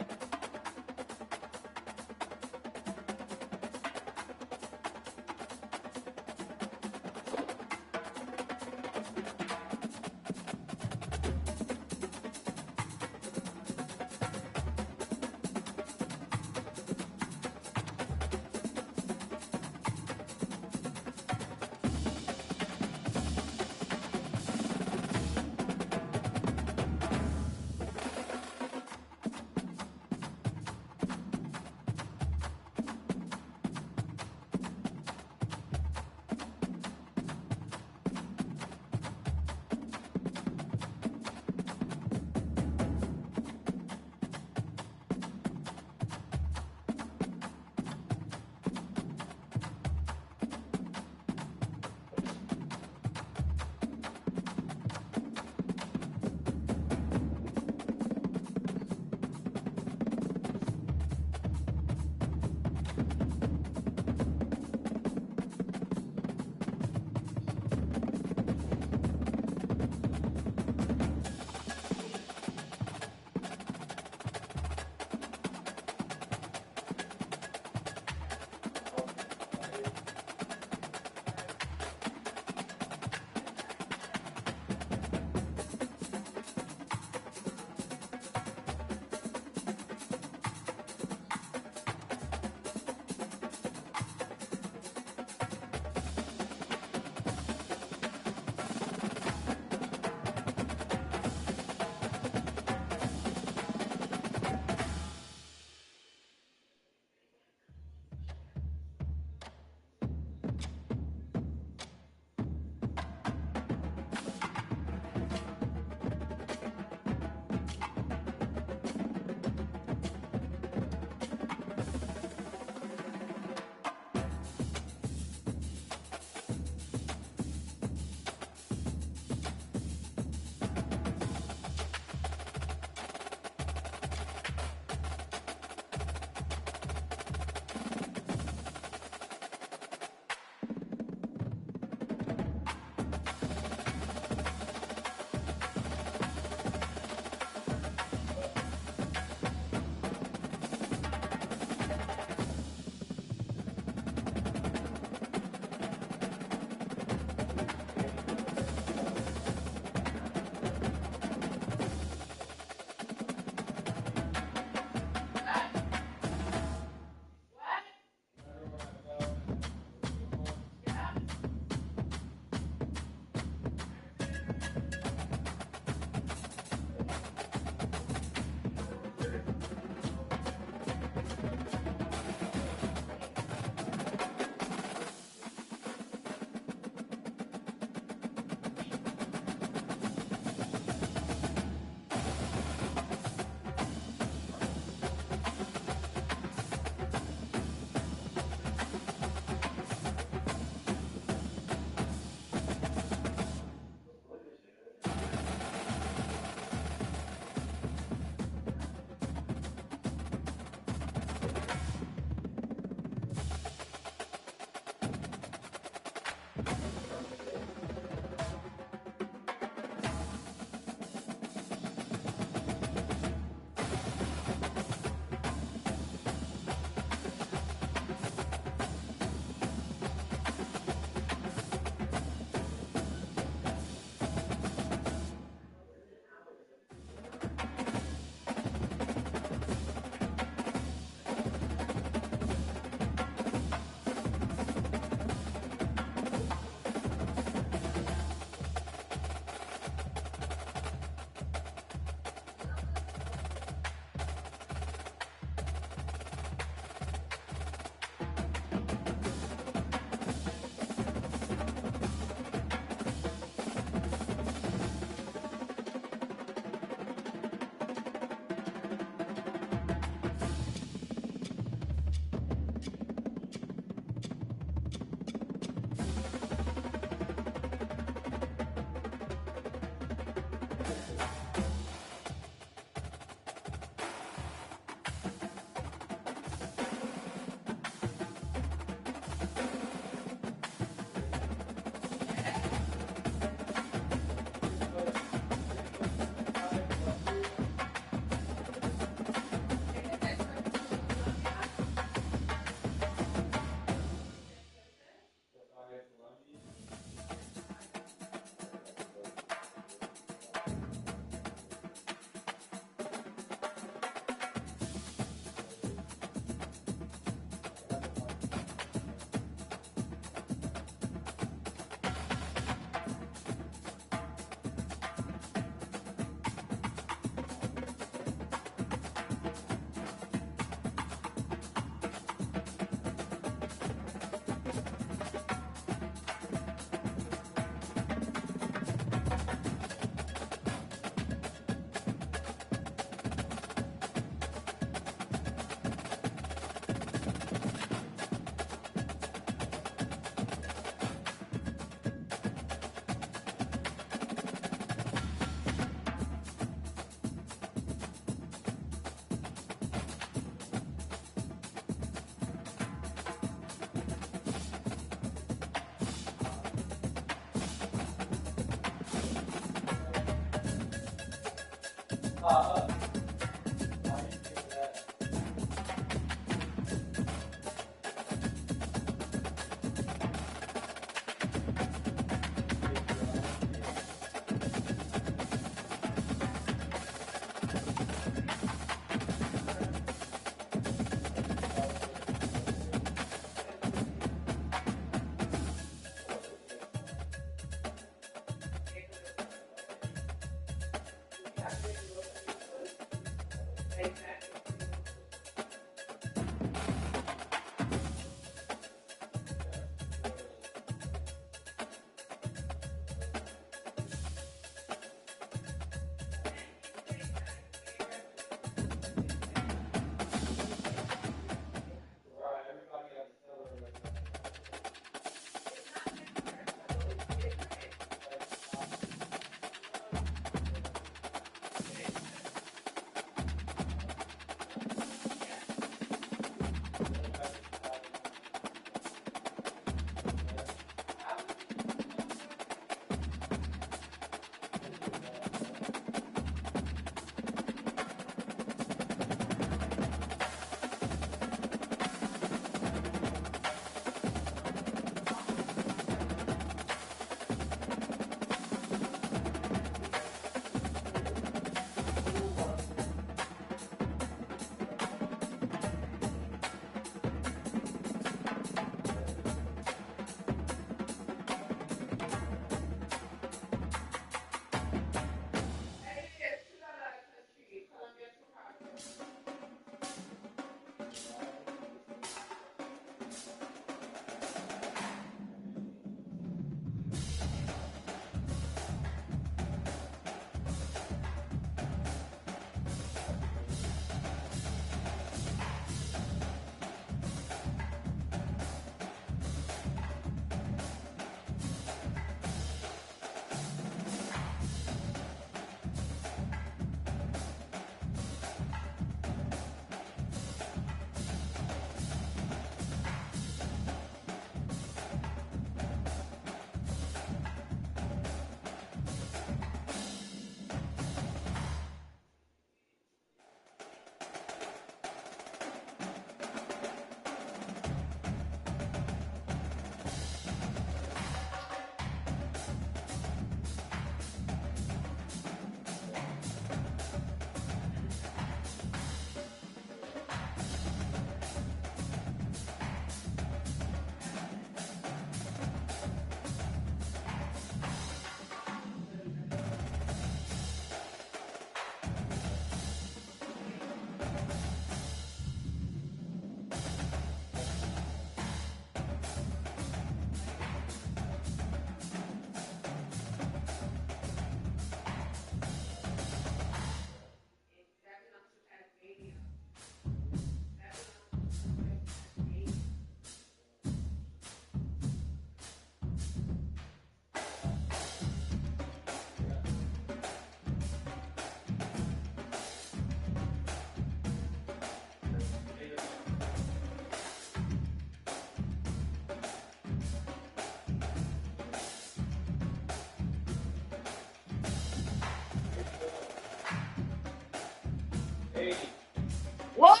What?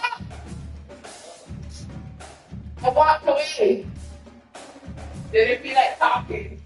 I walked away. Didn't feel like talking.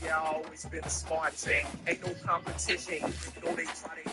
Yeah, I always been a smart thing. Ain't no competition, even though they try to